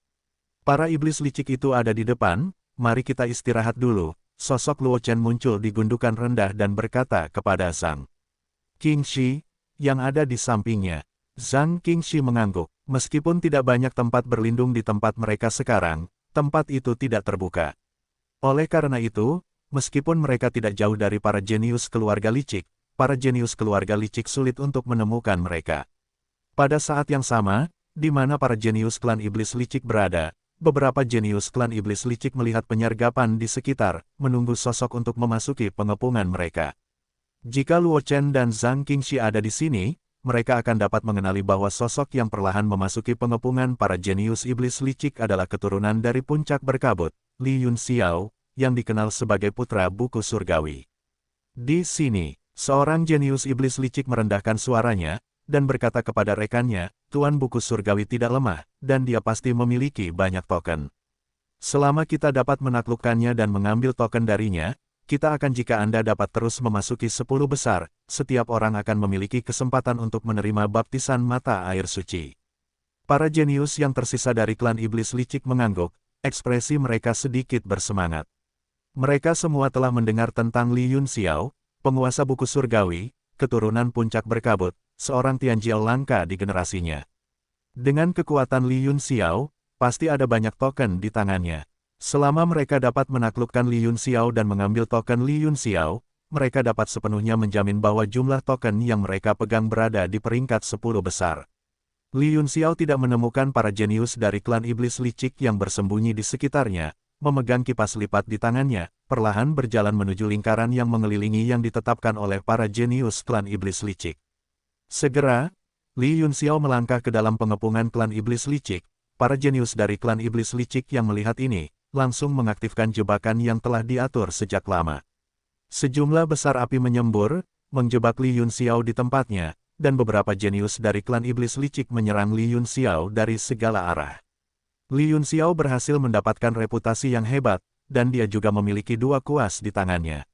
Para iblis licik itu ada di depan, mari kita istirahat dulu. Sosok Luo Chen muncul di gundukan rendah dan berkata kepada Zhang Qingxi, yang ada di sampingnya. Zhang Qingxi mengangguk. Meskipun tidak banyak tempat berlindung di tempat mereka sekarang, tempat itu tidak terbuka. Oleh karena itu, meskipun mereka tidak jauh dari para jenius keluarga licik, para jenius keluarga licik sulit untuk menemukan mereka. Pada saat yang sama, di mana para jenius klan iblis licik berada, beberapa jenius klan iblis licik melihat penyergapan di sekitar, menunggu sosok untuk memasuki pengepungan mereka. Jika Luo Chen dan Zhang Qingxi ada di sini, mereka akan dapat mengenali bahwa sosok yang perlahan memasuki pengepungan para jenius iblis licik adalah keturunan dari puncak berkabut, Li Yunxiao, yang dikenal sebagai putra buku surgawi. Di sini, seorang jenius iblis licik merendahkan suaranya, dan berkata kepada rekannya, Tuan buku surgawi tidak lemah, dan dia pasti memiliki banyak token. Selama kita dapat menaklukkannya dan mengambil token darinya, kita akan jika Anda dapat terus memasuki 10 besar, setiap orang akan memiliki kesempatan untuk menerima baptisan mata air suci. Para jenius yang tersisa dari klan iblis licik mengangguk, ekspresi mereka sedikit bersemangat. Mereka semua telah mendengar tentang Li Yunxiao, penguasa buku surgawi, keturunan puncak berkabut, seorang Tianjiao langka di generasinya. Dengan kekuatan Li Yunxiao, pasti ada banyak token di tangannya. Selama mereka dapat menaklukkan Li Yunxiao dan mengambil token Li Yunxiao, mereka dapat sepenuhnya menjamin bahwa jumlah token yang mereka pegang berada di peringkat 10 besar. Li Yunxiao tidak menemukan para jenius dari klan iblis licik yang bersembunyi di sekitarnya, memegang kipas lipat di tangannya, perlahan berjalan menuju lingkaran yang mengelilingi yang ditetapkan oleh para jenius klan iblis licik. Segera, Li Yunxiao melangkah ke dalam pengepungan klan iblis licik. Para jenius dari klan iblis licik yang melihat ini, langsung mengaktifkan jebakan yang telah diatur sejak lama. Sejumlah besar api menyembur, menjebak Li Yunxiao di tempatnya, dan beberapa jenius dari klan iblis licik menyerang Li Yunxiao dari segala arah. Li Yunxiao berhasil mendapatkan reputasi yang hebat, dan dia juga memiliki 2 kuas di tangannya.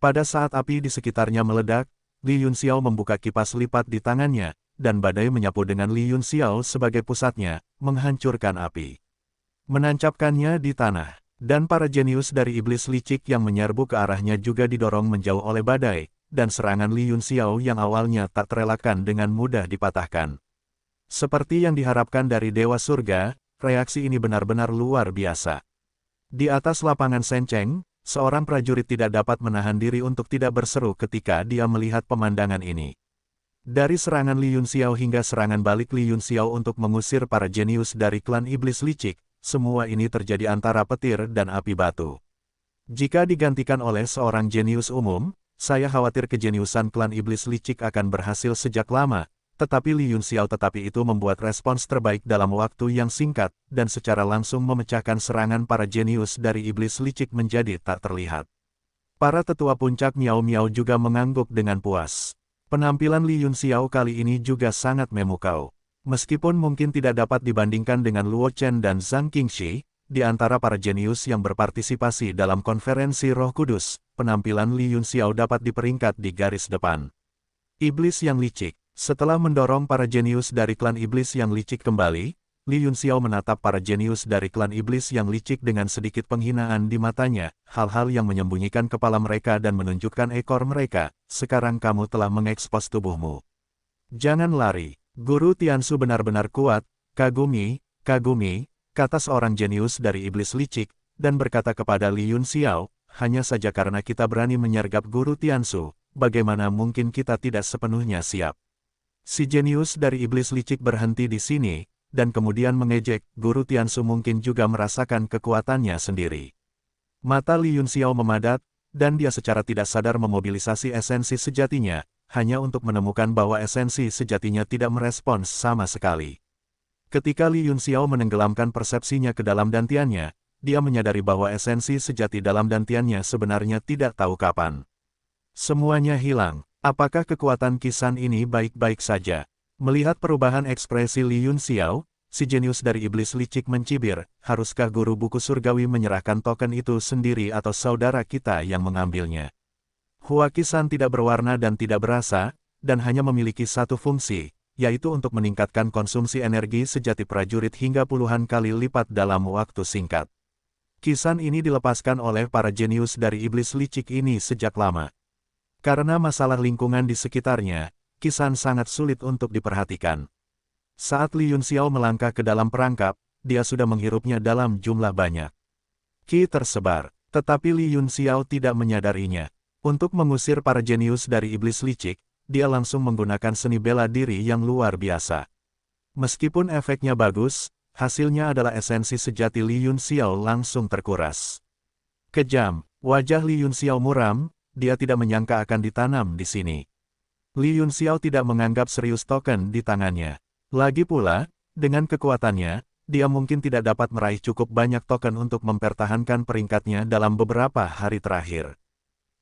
Pada saat api di sekitarnya meledak, Li Yunxiao membuka kipas lipat di tangannya, dan badai menyapu dengan Li Yunxiao sebagai pusatnya, menghancurkan api. Menancapkannya di tanah, dan para jenius dari iblis licik yang menyerbu ke arahnya juga didorong menjauh oleh badai, dan serangan Li Yunxiao yang awalnya tak terelakkan dengan mudah dipatahkan. Seperti yang diharapkan dari Dewa Surga, reaksi ini benar-benar luar biasa. Di atas lapangan Shenceng, seorang prajurit tidak dapat menahan diri untuk tidak berseru ketika dia melihat pemandangan ini. Dari serangan Li Yunxiao hingga serangan balik Li Yunxiao untuk mengusir para jenius dari klan iblis licik, semua ini terjadi antara petir dan api batu. Jika digantikan oleh seorang jenius umum, saya khawatir kejeniusan klan iblis licik akan berhasil sejak lama, tetapi Li Yunxiao itu membuat respons terbaik dalam waktu yang singkat, dan secara langsung memecahkan serangan para jenius dari iblis licik menjadi tak terlihat. Para tetua puncak Miao Miao juga mengangguk dengan puas. Penampilan Li Yunxiao kali ini juga sangat memukau. Meskipun mungkin tidak dapat dibandingkan dengan Luo Chen dan Zhang Qingxi, di antara para jenius yang berpartisipasi dalam konferensi Roh Kudus, penampilan Li Yunxiao dapat diperingkat di garis depan. Iblis yang licik. Setelah mendorong para jenius dari klan iblis yang licik kembali, Li Yunxiao menatap para jenius dari klan iblis yang licik dengan sedikit penghinaan di matanya, hal-hal yang menyembunyikan kepala mereka dan menunjukkan ekor mereka. Sekarang kamu telah mengekspos tubuhmu. Jangan lari. Guru Tiansu benar-benar kuat, kagumi, kata seorang jenius dari iblis licik, dan berkata kepada Li Yunxiao, hanya saja karena kita berani menyergap Guru Tiansu, bagaimana mungkin kita tidak sepenuhnya siap. Si jenius dari iblis licik berhenti di sini, dan kemudian mengejek, Guru Tiansu mungkin juga merasakan kekuatannya sendiri. Mata Li Yunxiao memadat, dan dia secara tidak sadar memobilisasi esensi sejatinya, hanya untuk menemukan bahwa esensi sejatinya tidak merespons sama sekali. Ketika Li Yunxiao menenggelamkan persepsinya ke dalam dantiannya, dia menyadari bahwa esensi sejati dalam dantiannya sebenarnya tidak tahu kapan. Semuanya hilang. Apakah kekuatan Kisan ini baik-baik saja? Melihat perubahan ekspresi Li Yunxiao, si jenius dari iblis licik mencibir, haruskah guru buku surgawi menyerahkan token itu sendiri atau saudara kita yang mengambilnya? Hua Kisan tidak berwarna dan tidak berasa, dan hanya memiliki satu fungsi, yaitu untuk meningkatkan konsumsi energi sejati prajurit hingga puluhan kali lipat dalam waktu singkat. Kisan ini dilepaskan oleh para jenius dari iblis licik ini sejak lama. Karena masalah lingkungan di sekitarnya, Kisan sangat sulit untuk diperhatikan. Saat Li Yunxiao melangkah ke dalam perangkap, dia sudah menghirupnya dalam jumlah banyak. Qi tersebar, tetapi Li Yunxiao tidak menyadarinya. Untuk mengusir para jenius dari iblis licik, dia langsung menggunakan seni bela diri yang luar biasa. Meskipun efeknya bagus, hasilnya adalah esensi sejati Li Yunxiao langsung terkuras. Kejam, wajah Li Yunxiao muram, dia tidak menyangka akan ditanam di sini. Li Yunxiao tidak menganggap serius token di tangannya. Lagi pula, dengan kekuatannya, dia mungkin tidak dapat meraih cukup banyak token untuk mempertahankan peringkatnya dalam beberapa hari terakhir.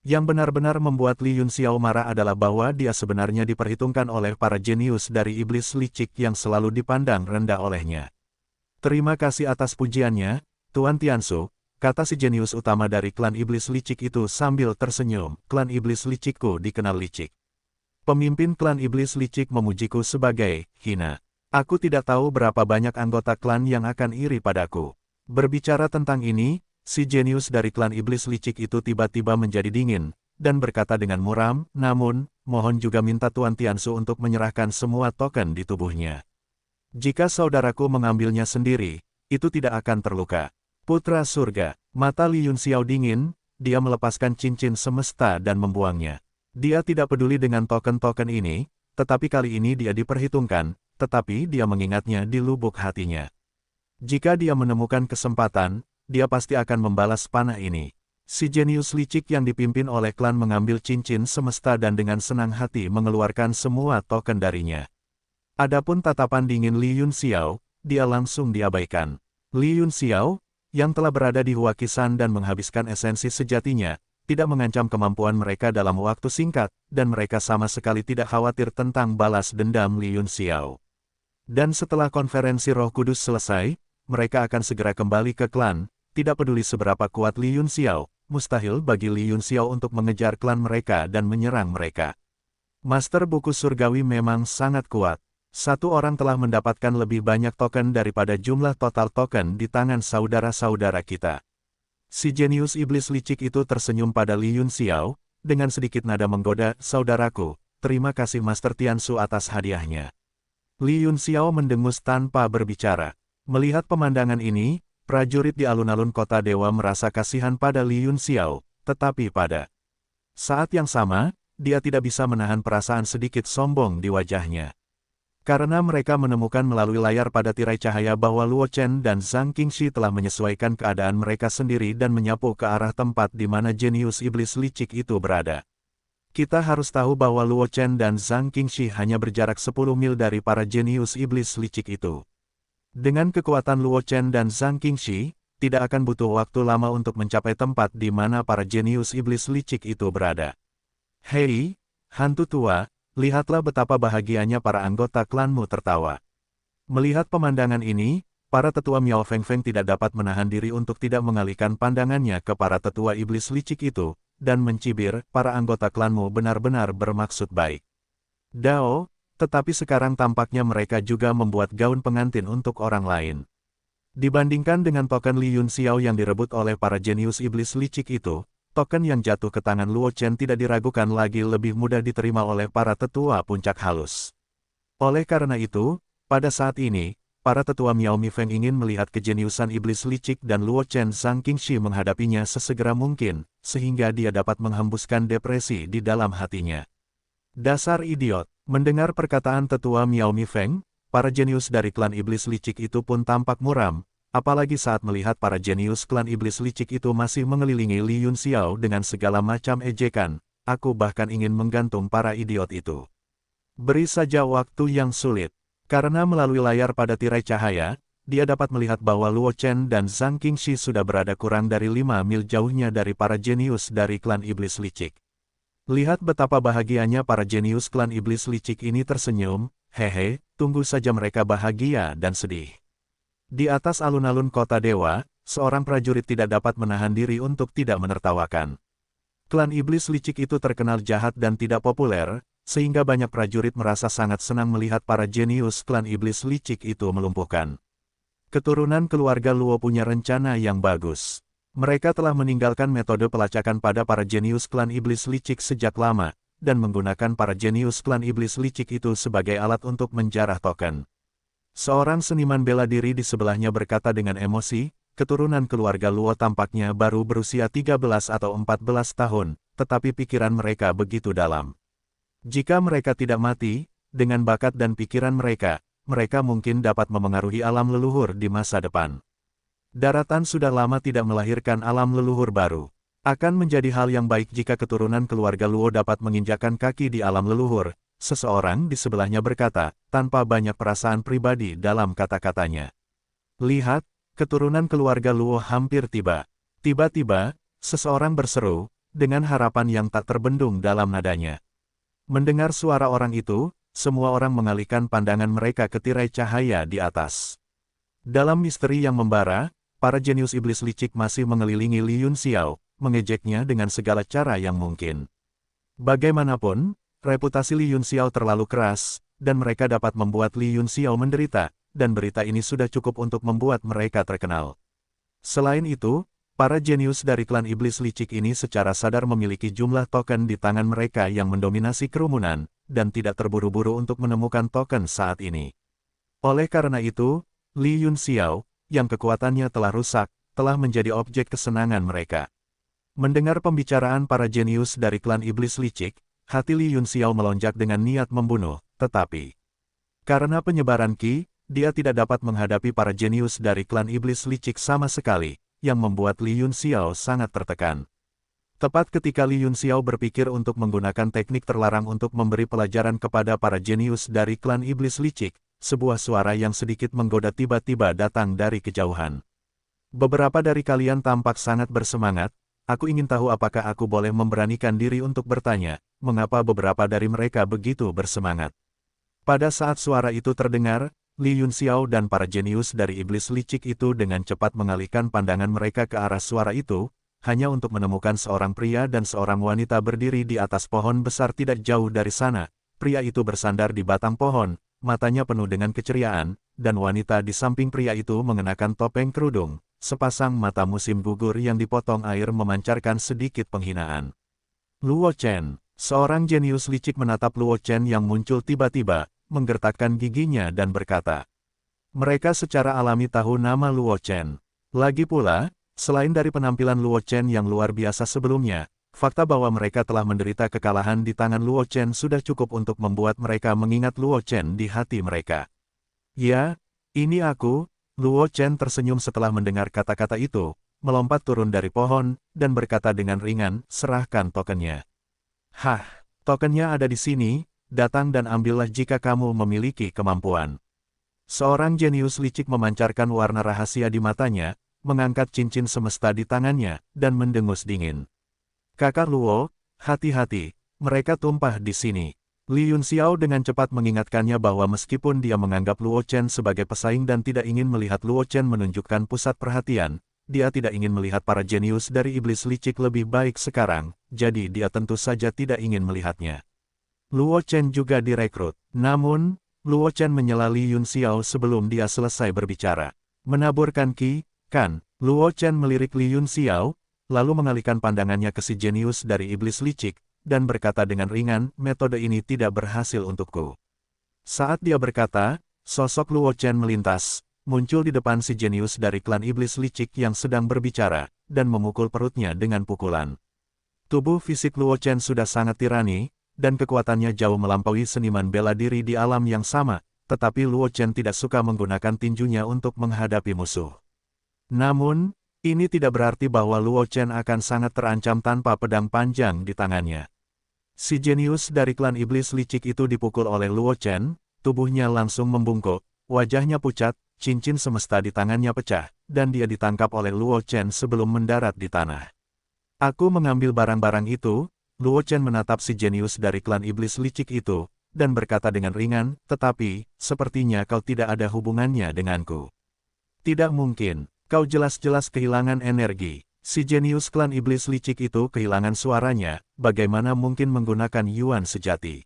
Yang benar-benar membuat Li Yunxiao marah adalah bahwa dia sebenarnya diperhitungkan oleh para jenius dari iblis licik yang selalu dipandang rendah olehnya. Terima kasih atas pujiannya, Tuan Tiansu, kata si jenius utama dari klan iblis licik itu sambil tersenyum. Klan iblis licikku dikenal licik. Pemimpin klan iblis licik memujiku sebagai hina. Aku tidak tahu berapa banyak anggota klan yang akan iri padaku. Berbicara tentang ini, si jenius dari klan iblis licik itu tiba-tiba menjadi dingin, dan berkata dengan muram, namun, mohon juga minta Tuan Tiansu untuk menyerahkan semua token di tubuhnya. Jika saudaraku mengambilnya sendiri, itu tidak akan terluka. Putra surga, mata Li Yunxiao dingin, dia melepaskan cincin semesta dan membuangnya. Dia tidak peduli dengan token-token ini, tetapi kali ini dia diperhitungkan, tetapi dia mengingatnya di lubuk hatinya. Jika dia menemukan kesempatan, dia pasti akan membalas panah ini. Si jenius licik yang dipimpin oleh klan mengambil cincin semesta dan dengan senang hati mengeluarkan semua token darinya. Adapun tatapan dingin Li Yunxiao, dia langsung diabaikan. Li Yunxiao, yang telah berada di Hua Kisan dan menghabiskan esensi sejatinya, tidak mengancam kemampuan mereka dalam waktu singkat, dan mereka sama sekali tidak khawatir tentang balas dendam Li Yunxiao. Dan setelah konferensi Roh Kudus selesai, mereka akan segera kembali ke klan, tidak peduli seberapa kuat Li Yunxiao, mustahil bagi Li Yunxiao untuk mengejar klan mereka dan menyerang mereka. Master buku surgawi memang sangat kuat. Satu orang telah mendapatkan lebih banyak token daripada jumlah total token di tangan saudara-saudara kita. Si jenius iblis licik itu tersenyum pada Li Yunxiao, dengan sedikit nada menggoda, saudaraku, terima kasih Master Tiansu atas hadiahnya. Li Yunxiao mendengus tanpa berbicara. Melihat pemandangan ini, prajurit di alun-alun kota dewa merasa kasihan pada Li Yunxiao, tetapi pada saat yang sama, dia tidak bisa menahan perasaan sedikit sombong di wajahnya. Karena mereka menemukan melalui layar pada tirai cahaya bahwa Luo Chen dan Zhang Qingxi telah menyesuaikan keadaan mereka sendiri dan menyapu ke arah tempat di mana jenius iblis licik itu berada. Kita harus tahu bahwa Luo Chen dan Zhang Qingxi hanya berjarak 10 mil dari para jenius iblis licik itu. Dengan kekuatan Luo Chen dan Zhang Qingxi, tidak akan butuh waktu lama untuk mencapai tempat di mana para jenius iblis licik itu berada. Hei, hantu tua! Lihatlah betapa bahagianya para anggota klanmu tertawa. Melihat pemandangan ini, para tetua Miao Feng Feng tidak dapat menahan diri untuk tidak mengalihkan pandangannya ke para tetua iblis licik itu, dan mencibir, para anggota klanmu benar-benar bermaksud baik. Dao, tetapi sekarang tampaknya mereka juga membuat gaun pengantin untuk orang lain. Dibandingkan dengan token Li Yunxiao yang direbut oleh para jenius iblis licik itu, token yang jatuh ke tangan Luo Chen tidak diragukan lagi lebih mudah diterima oleh para tetua puncak halus. Oleh karena itu, pada saat ini, para tetua Miao Mi Feng ingin melihat kejeniusan iblis licik dan Luo Chen Zhang Qingxi menghadapinya sesegera mungkin, sehingga dia dapat menghembuskan depresi di dalam hatinya. Dasar idiot! Mendengar perkataan tetua Miao Mi Feng, para jenius dari klan iblis licik itu pun tampak muram. Apalagi saat melihat para jenius klan iblis licik itu masih mengelilingi Li Yunxiao dengan segala macam ejekan, aku bahkan ingin menggantung para idiot itu. Beri saja waktu yang sulit. Karena melalui layar pada tirai cahaya, dia dapat melihat bahwa Luo Chen dan Zhang Qingxi sudah berada kurang dari 5 mil jauhnya dari para jenius dari klan iblis licik. Lihat betapa bahagianya para jenius klan iblis licik ini tersenyum, hehe, tunggu saja mereka bahagia dan sedih. Di atas alun-alun kota dewa, seorang prajurit tidak dapat menahan diri untuk tidak menertawakan. Klan iblis licik itu terkenal jahat dan tidak populer, sehingga banyak prajurit merasa sangat senang melihat para jenius klan iblis licik itu melumpuhkan. Keturunan keluarga Luo punya rencana yang bagus. Mereka telah meninggalkan metode pelacakan pada para jenius klan iblis licik sejak lama, dan menggunakan para jenius klan iblis licik itu sebagai alat untuk menjarah token. Seorang seniman bela diri di sebelahnya berkata dengan emosi, keturunan keluarga Luo tampaknya baru berusia 13 atau 14 tahun, tetapi pikiran mereka begitu dalam. Jika mereka tidak mati, dengan bakat dan pikiran mereka mungkin dapat memengaruhi alam leluhur di masa depan. Daratan sudah lama tidak melahirkan alam leluhur baru. Akan menjadi hal yang baik jika keturunan keluarga Luo dapat menginjakkan kaki di alam leluhur, seseorang di sebelahnya berkata, tanpa banyak perasaan pribadi dalam kata-katanya. Lihat, keturunan keluarga Luo hampir tiba. Tiba-tiba, seseorang berseru, dengan harapan yang tak terbendung dalam nadanya. Mendengar suara orang itu, semua orang mengalihkan pandangan mereka ke tirai cahaya di atas. Dalam misteri yang membara, para jenius iblis licik masih mengelilingi Li Yunxiao, mengejeknya dengan segala cara yang mungkin. Bagaimanapun, reputasi Li Yunxiao terlalu keras, dan mereka dapat membuat Li Yunxiao menderita, dan berita ini sudah cukup untuk membuat mereka terkenal. Selain itu, para jenius dari klan iblis licik ini secara sadar memiliki jumlah token di tangan mereka yang mendominasi kerumunan, dan tidak terburu-buru untuk menemukan token saat ini. Oleh karena itu, Li Yunxiao, yang kekuatannya telah rusak, telah menjadi objek kesenangan mereka. Mendengar pembicaraan para jenius dari klan iblis licik, hati Li Yunxiao melonjak dengan niat membunuh, tetapi karena penyebaran Qi, dia tidak dapat menghadapi para jenius dari klan iblis licik sama sekali, yang membuat Li Yunxiao sangat tertekan. Tepat ketika Li Yunxiao berpikir untuk menggunakan teknik terlarang untuk memberi pelajaran kepada para jenius dari klan iblis licik, sebuah suara yang sedikit menggoda tiba-tiba datang dari kejauhan. Beberapa dari kalian tampak sangat bersemangat, aku ingin tahu apakah aku boleh memberanikan diri untuk bertanya, mengapa beberapa dari mereka begitu bersemangat. Pada saat suara itu terdengar, Li Yunxiao dan para jenius dari iblis licik itu dengan cepat mengalihkan pandangan mereka ke arah suara itu, hanya untuk menemukan seorang pria dan seorang wanita berdiri di atas pohon besar tidak jauh dari sana. Pria itu bersandar di batang pohon, matanya penuh dengan keceriaan, dan wanita di samping pria itu mengenakan topeng kerudung. Sepasang mata musim gugur yang dipotong air memancarkan sedikit penghinaan. Luo Chen, seorang jenius licik menatap Luo Chen yang muncul tiba-tiba, menggertakkan giginya dan berkata, mereka secara alami tahu nama Luo Chen. Lagi pula, selain dari penampilan Luo Chen yang luar biasa sebelumnya, fakta bahwa mereka telah menderita kekalahan di tangan Luo Chen sudah cukup untuk membuat mereka mengingat Luo Chen di hati mereka. Ya, ini aku. Luo Chen tersenyum setelah mendengar kata-kata itu, melompat turun dari pohon, dan berkata dengan ringan, serahkan tokennya. Hah, tokennya ada di sini. Datang dan ambillah jika kamu memiliki kemampuan. Seorang jenius licik memancarkan warna rahasia di matanya, mengangkat cincin semesta di tangannya, dan mendengus dingin. Kakak Luo, hati-hati, mereka tumpah di sini. Li Yunxiao dengan cepat mengingatkannya bahwa meskipun dia menganggap Luo Chen sebagai pesaing dan tidak ingin melihat Luo Chen menunjukkan pusat perhatian, dia tidak ingin melihat para jenius dari iblis licik lebih baik sekarang, jadi dia tentu saja tidak ingin melihatnya. Luo Chen juga direkrut. Namun, Luo Chen menyela Li Yunxiao sebelum dia selesai berbicara. Menaburkan Qi, kan? Luo Chen melirik Li Yunxiao, lalu mengalihkan pandangannya ke si jenius dari iblis licik, dan berkata dengan ringan, metode ini tidak berhasil untukku. Saat dia berkata, sosok Luo Chen melintas, muncul di depan si jenius dari klan iblis licik yang sedang berbicara, dan memukul perutnya dengan pukulan. Tubuh fisik Luo Chen sudah sangat tirani, dan kekuatannya jauh melampaui seniman bela diri di alam yang sama, tetapi Luo Chen tidak suka menggunakan tinjunya untuk menghadapi musuh. Namun, ini tidak berarti bahwa Luo Chen akan sangat terancam tanpa pedang panjang di tangannya. Si jenius dari klan iblis licik itu dipukul oleh Luo Chen, tubuhnya langsung membungkuk, wajahnya pucat, cincin semesta di tangannya pecah, dan dia ditangkap oleh Luo Chen sebelum mendarat di tanah. Aku mengambil barang-barang itu. Luo Chen menatap si jenius dari klan iblis licik itu, dan berkata dengan ringan, tetapi, sepertinya kau tidak ada hubungannya denganku. Tidak mungkin, kau jelas-jelas kehilangan energi. Si jenius klan iblis licik itu kehilangan suaranya, bagaimana mungkin menggunakan Yuan sejati.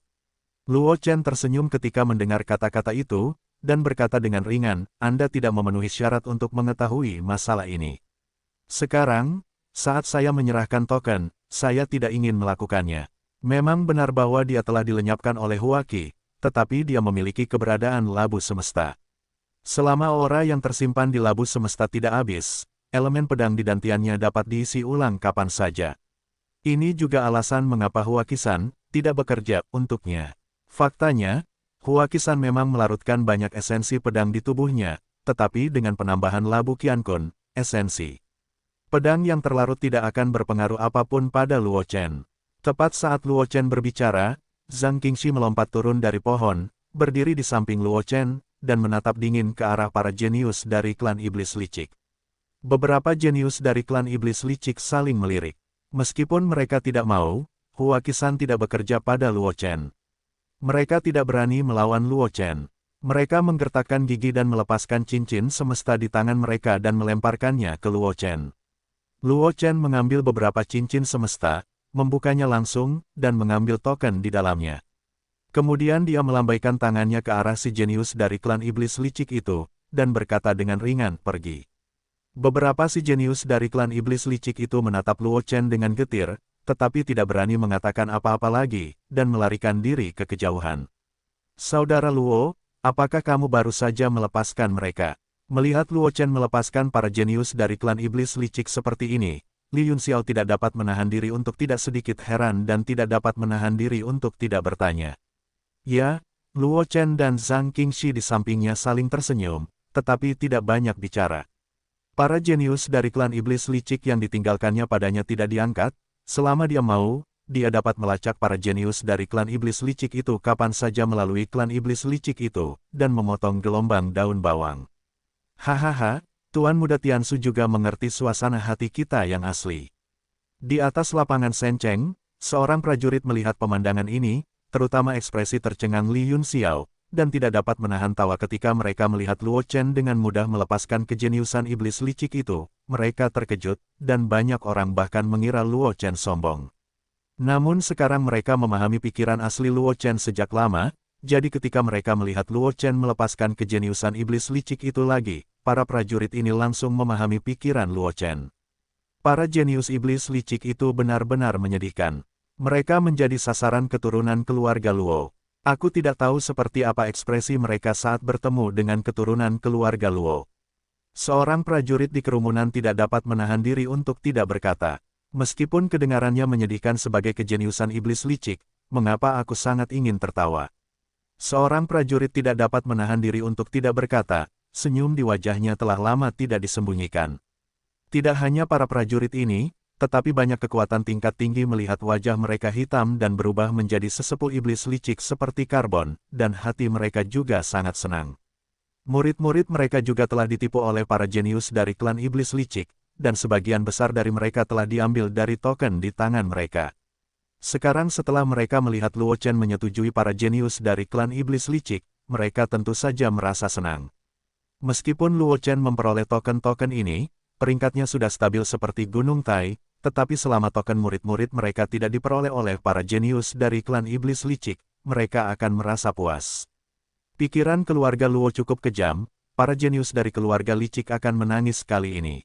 Luo Chen tersenyum ketika mendengar kata-kata itu, dan berkata dengan ringan, Anda tidak memenuhi syarat untuk mengetahui masalah ini. Sekarang, saat saya menyerahkan token, saya tidak ingin melakukannya. Memang benar bahwa dia telah dilenyapkan oleh Huaki, tetapi dia memiliki keberadaan labu semesta. Selama aura yang tersimpan di labu semesta tidak habis, elemen pedang di dantiannya dapat diisi ulang kapan saja. Ini juga alasan mengapa Huaki-san tidak bekerja untuknya. Faktanya, Huaki-san memang melarutkan banyak esensi pedang di tubuhnya, tetapi dengan penambahan labu Qiankun, esensi pedang yang terlarut tidak akan berpengaruh apapun pada Luo Chen. Tepat saat Luo Chen berbicara, Zhang Qingxi melompat turun dari pohon, berdiri di samping Luo Chen, dan menatap dingin ke arah para jenius dari klan iblis licik. Beberapa jenius dari klan iblis licik saling melirik. Meskipun mereka tidak mau, Huaki-san tidak bekerja pada Luo Chen. Mereka tidak berani melawan Luo Chen. Mereka menggertakkan gigi dan melepaskan cincin semesta di tangan mereka dan melemparkannya ke Luo Chen. Luo Chen mengambil beberapa cincin semesta, membukanya langsung, dan mengambil token di dalamnya. Kemudian dia melambaikan tangannya ke arah si jenius dari klan iblis licik itu, dan berkata dengan ringan, pergi. Beberapa si jenius dari klan iblis licik itu menatap Luo Chen dengan getir, tetapi tidak berani mengatakan apa-apa lagi, dan melarikan diri ke kejauhan. Saudara Luo, apakah kamu baru saja melepaskan mereka? Melihat Luo Chen melepaskan para jenius dari klan iblis licik seperti ini, Li Yunxiao tidak dapat menahan diri untuk tidak sedikit heran dan tidak dapat menahan diri untuk tidak bertanya. Ya, Luo Chen dan Zhang Qingxi di sampingnya saling tersenyum, tetapi tidak banyak bicara. Para jenius dari klan iblis licik yang ditinggalkannya padanya tidak diangkat, selama dia mau, dia dapat melacak para jenius dari klan iblis licik itu kapan saja melalui klan iblis licik itu, dan memotong gelombang daun bawang. Hahaha, Tuan Muda Tiansu juga mengerti suasana hati kita yang asli. Di atas lapangan Sencheng, seorang prajurit melihat pemandangan ini, terutama ekspresi tercengang Li Yunxiao, dan tidak dapat menahan tawa ketika mereka melihat Luo Chen dengan mudah melepaskan kejeniusan iblis licik itu. Mereka terkejut, dan banyak orang bahkan mengira Luo Chen sombong. Namun sekarang mereka memahami pikiran asli Luo Chen sejak lama, jadi ketika mereka melihat Luo Chen melepaskan kejeniusan iblis licik itu lagi, para prajurit ini langsung memahami pikiran Luo Chen. Para jenius iblis licik itu benar-benar menyedihkan. Mereka menjadi sasaran keturunan keluarga Luo. Aku tidak tahu seperti apa ekspresi mereka saat bertemu dengan keturunan keluarga Luo. Seorang prajurit di kerumunan tidak dapat menahan diri untuk tidak berkata. Meskipun kedengarannya menyedihkan sebagai kejeniusan iblis licik, mengapa aku sangat ingin tertawa. Seorang prajurit tidak dapat menahan diri untuk tidak berkata, senyum di wajahnya telah lama tidak disembunyikan. Tidak hanya para prajurit ini, tetapi banyak kekuatan tingkat tinggi melihat wajah mereka hitam dan berubah menjadi sesepuh iblis licik seperti karbon, dan hati mereka juga sangat senang. Murid-murid mereka juga telah ditipu oleh para jenius dari klan iblis licik, dan sebagian besar dari mereka telah diambil dari token di tangan mereka. Sekarang setelah mereka melihat Luo Chen menyetujui para jenius dari klan iblis licik, mereka tentu saja merasa senang. Meskipun Luo Chen memperoleh token-token ini, peringkatnya sudah stabil seperti Gunung Tai, tetapi selama token murid-murid mereka tidak diperoleh oleh para jenius dari klan iblis licik, mereka akan merasa puas. Pikiran keluarga Luo cukup kejam, para jenius dari keluarga licik akan menangis kali ini.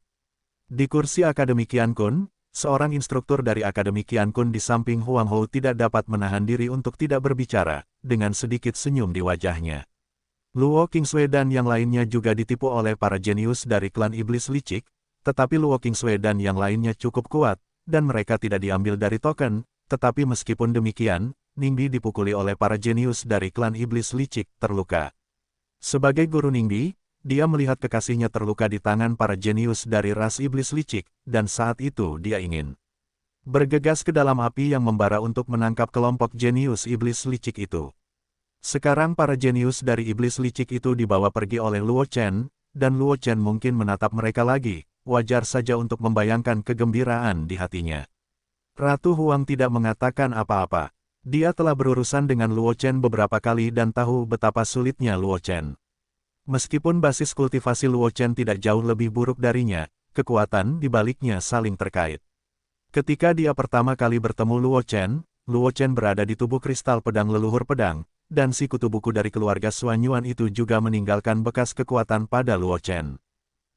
Di kursi Akademi Qiankun, seorang instruktur dari Akademi Qiankun di samping Huang Hou tidak dapat menahan diri untuk tidak berbicara, dengan sedikit senyum di wajahnya. Luo Qingsui dan yang lainnya juga ditipu oleh para jenius dari klan iblis licik, tetapi Luo Qingsui dan yang lainnya cukup kuat, dan mereka tidak diambil dari token, tetapi meskipun demikian, Ningbi dipukuli oleh para jenius dari klan iblis licik, terluka. Sebagai guru Ningbi, dia melihat kekasihnya terluka di tangan para jenius dari ras iblis licik, dan saat itu dia ingin bergegas ke dalam api yang membara untuk menangkap kelompok jenius iblis licik itu. Sekarang para jenius dari iblis licik itu dibawa pergi oleh Luo Chen, dan Luo Chen mungkin menatap mereka lagi, wajar saja untuk membayangkan kegembiraan di hatinya. Ratu Huang tidak mengatakan apa-apa. Dia telah berurusan dengan Luo Chen beberapa kali dan tahu betapa sulitnya Luo Chen. Meskipun basis kultivasi Luo Chen tidak jauh lebih buruk darinya, kekuatan di baliknya saling terkait. Ketika dia pertama kali bertemu Luo Chen berada di tubuh kristal pedang leluhur pedang, dan si kutu buku dari keluarga Xuanyuan itu juga meninggalkan bekas kekuatan pada Luo Chen.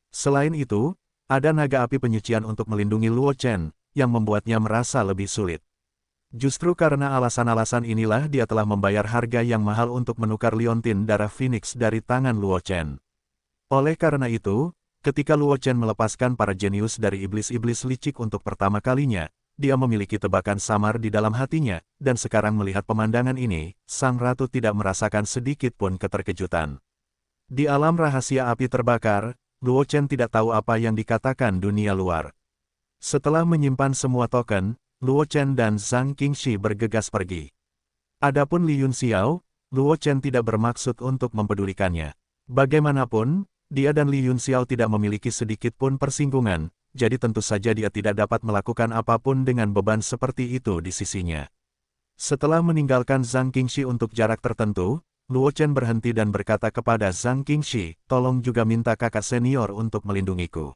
Selain itu, ada naga api penyucian untuk melindungi Luo Chen, yang membuatnya merasa lebih sulit. Justru karena alasan-alasan inilah dia telah membayar harga yang mahal untuk menukar liontin darah Phoenix dari tangan Luo Chen. Oleh karena itu, ketika Luo Chen melepaskan para jenius dari iblis-iblis licik untuk pertama kalinya, dia memiliki tebakan samar di dalam hatinya, dan sekarang melihat pemandangan ini, sang ratu tidak merasakan sedikit pun keterkejutan. Di alam rahasia api terbakar, Luo Chen tidak tahu apa yang dikatakan dunia luar. Setelah menyimpan semua token, Luo Chen dan Zhang Qingxi bergegas pergi. Adapun Li Yunxiao, Luo Chen tidak bermaksud untuk mempedulikannya. Bagaimanapun, dia dan Li Yunxiao tidak memiliki sedikit pun persinggungan, jadi tentu saja dia tidak dapat melakukan apapun dengan beban seperti itu di sisinya. Setelah meninggalkan Zhang Qingxi untuk jarak tertentu, Luo Chen berhenti dan berkata kepada Zhang Qingxi, tolong juga minta kakak senior untuk melindungiku.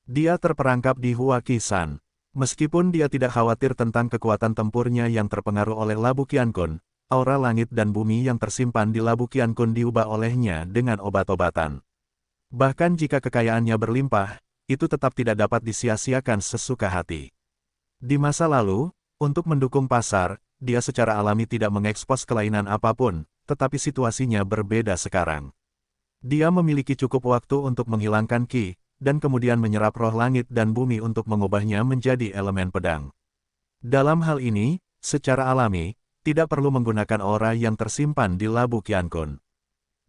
Dia terperangkap di Hua Qisan. Meskipun dia tidak khawatir tentang kekuatan tempurnya yang terpengaruh oleh Labu Qiankun, aura langit dan bumi yang tersimpan di Labu Qiankun diubah olehnya dengan obat-obatan. Bahkan jika kekayaannya berlimpah, itu tetap tidak dapat disia-siakan sesuka hati. Di masa lalu, untuk mendukung pasar, dia secara alami tidak mengekspos kelainan apapun, tetapi situasinya berbeda sekarang. Dia memiliki cukup waktu untuk menghilangkan Qi, dan kemudian menyerap roh langit dan bumi untuk mengubahnya menjadi elemen pedang. Dalam hal ini, secara alami, tidak perlu menggunakan aura yang tersimpan di Labu Qiankun.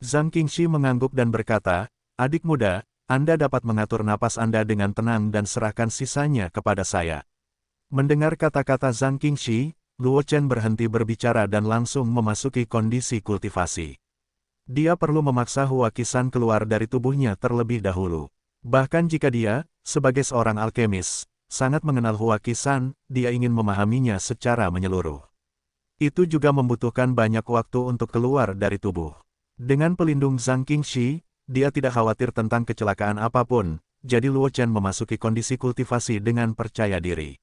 Zhang Qingxi mengangguk dan berkata, adik muda, Anda dapat mengatur napas Anda dengan tenang dan serahkan sisanya kepada saya. Mendengar kata-kata Zhang Qingxi, Luo Chen berhenti berbicara dan langsung memasuki kondisi kultivasi. Dia perlu memaksa Hua Qisan keluar dari tubuhnya terlebih dahulu. Bahkan jika dia, sebagai seorang alkemis, sangat mengenal Hua Qisan, dia ingin memahaminya secara menyeluruh. Itu juga membutuhkan banyak waktu untuk keluar dari tubuh. Dengan pelindung Zhang Qingxi, dia tidak khawatir tentang kecelakaan apapun, jadi Luo Chen memasuki kondisi kultivasi dengan percaya diri.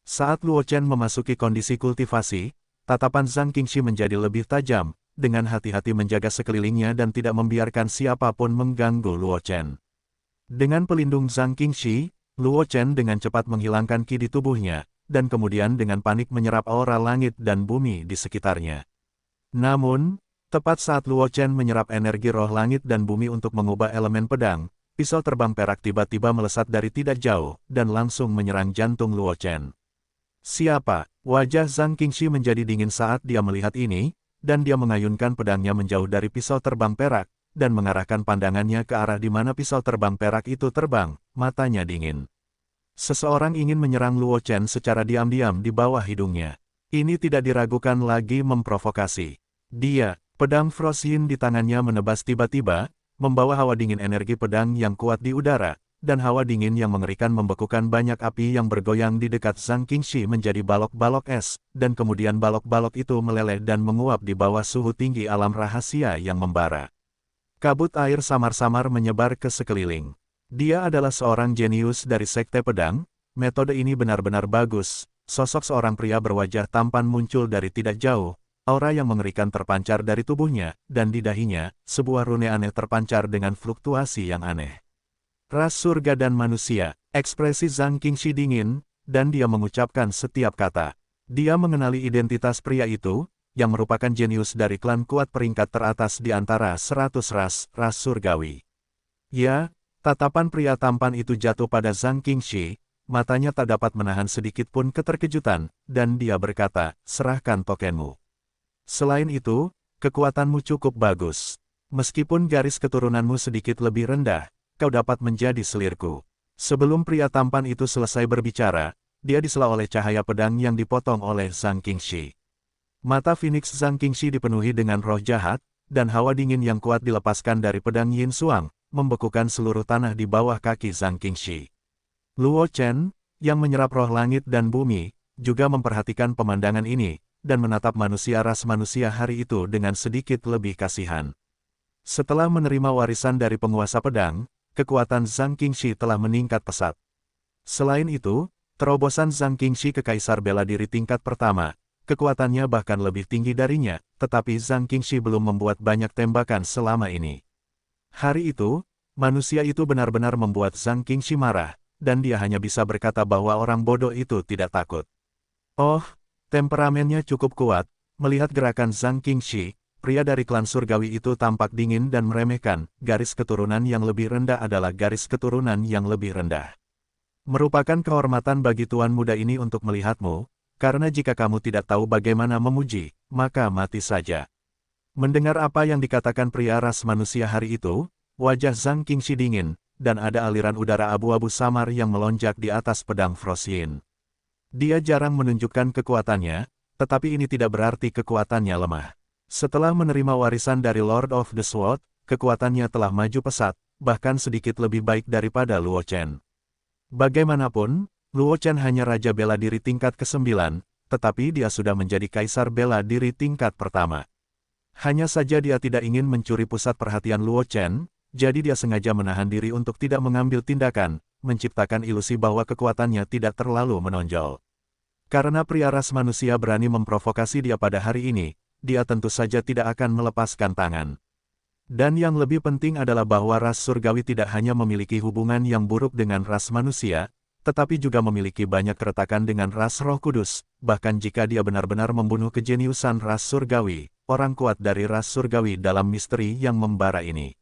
Saat Luo Chen memasuki kondisi kultivasi, tatapan Zhang Qingxi menjadi lebih tajam, dengan hati-hati menjaga sekelilingnya dan tidak membiarkan siapapun mengganggu Luo Chen. Dengan pelindung Zhang Qingxi, Luo Chen dengan cepat menghilangkan Qi di tubuhnya, dan kemudian dengan panik menyerap aura langit dan bumi di sekitarnya. Namun, tepat saat Luo Chen menyerap energi roh langit dan bumi untuk mengubah elemen pedang, pisau terbang perak tiba-tiba melesat dari tidak jauh, dan langsung menyerang jantung Luo Chen. Siapa? Wajah Zhang Qingxi menjadi dingin saat dia melihat ini, dan dia mengayunkan pedangnya menjauh dari pisau terbang perak, dan mengarahkan pandangannya ke arah di mana pisau terbang perak itu terbang, matanya dingin. Seseorang ingin menyerang Luo Chen secara diam-diam di bawah hidungnya. Ini tidak diragukan lagi memprovokasi. Dia, pedang Frost Yin di tangannya menebas tiba-tiba, membawa hawa dingin energi pedang yang kuat di udara, dan hawa dingin yang mengerikan membekukan banyak api yang bergoyang di dekat Zhang Qingxi menjadi balok-balok es, dan kemudian balok-balok itu meleleh dan menguap di bawah suhu tinggi alam rahasia yang membara. Kabut air samar-samar menyebar ke sekeliling. Dia adalah seorang jenius dari Sekte Pedang, metode ini benar-benar bagus, sosok seorang pria berwajah tampan muncul dari tidak jauh, aura yang mengerikan terpancar dari tubuhnya, dan di dahinya, sebuah rune aneh terpancar dengan fluktuasi yang aneh. Ras surga dan manusia, ekspresi Zhang Qingxi dingin, dan dia mengucapkan setiap kata. Dia mengenali identitas pria itu, yang merupakan jenius dari klan kuat peringkat teratas di antara 100 ras surgawi. Ya, tatapan pria tampan itu jatuh pada Zhang Qingxi, matanya tak dapat menahan sedikit pun keterkejutan, dan dia berkata, serahkan tokenmu. Selain itu, kekuatanmu cukup bagus. Meskipun garis keturunanmu sedikit lebih rendah, kau dapat menjadi selirku. Sebelum pria tampan itu selesai berbicara, dia disela oleh cahaya pedang yang dipotong oleh Zhang Qingxi. Mata Phoenix Zhang Qingxi dipenuhi dengan roh jahat, dan hawa dingin yang kuat dilepaskan dari pedang Yin Xuang, membekukan seluruh tanah di bawah kaki Zhang Qingxi. Luo Chen, yang menyerap roh langit dan bumi, juga memperhatikan pemandangan ini, dan menatap manusia ras manusia hari itu dengan sedikit lebih kasihan. Setelah menerima warisan dari penguasa pedang, kekuatan Zhang Qingxi telah meningkat pesat. Selain itu, terobosan Zhang Qingxi ke Kaisar Bela Diri tingkat pertama, kekuatannya bahkan lebih tinggi darinya, tetapi Zhang Qingxi belum membuat banyak tembakan selama ini. Hari itu, manusia itu benar-benar membuat Zhang Qingxi marah, dan dia hanya bisa berkata bahwa orang bodoh itu tidak takut. Oh, temperamennya cukup kuat. Melihat gerakan Zhang Qingxi, pria dari klan surgawi itu tampak dingin dan meremehkan. Garis keturunan yang lebih rendah adalah garis keturunan yang lebih rendah. Merupakan kehormatan bagi tuan muda ini untuk melihatmu, karena jika kamu tidak tahu bagaimana memuji, maka mati saja. Mendengar apa yang dikatakan pria ras manusia hari itu, wajah Zhang Qingxi dingin, dan ada aliran udara abu-abu samar yang melonjak di atas pedang Frost Yin. Dia jarang menunjukkan kekuatannya, tetapi ini tidak berarti kekuatannya lemah. Setelah menerima warisan dari Lord of the Sword, kekuatannya telah maju pesat, bahkan sedikit lebih baik daripada Luo Chen. Bagaimanapun, Luo Chen hanya Raja Bela Diri tingkat ke-9, tetapi dia sudah menjadi Kaisar Bela Diri tingkat pertama. Hanya saja dia tidak ingin mencuri pusat perhatian Luo Chen, jadi dia sengaja menahan diri untuk tidak mengambil tindakan, menciptakan ilusi bahwa kekuatannya tidak terlalu menonjol. Karena pria ras manusia berani memprovokasi dia pada hari ini, dia tentu saja tidak akan melepaskan tangan. Dan yang lebih penting adalah bahwa ras surgawi tidak hanya memiliki hubungan yang buruk dengan ras manusia, tetapi juga memiliki banyak keretakan dengan ras Roh Kudus, bahkan jika dia benar-benar membunuh kejeniusan ras surgawi, orang kuat dari ras surgawi dalam misteri yang membara ini.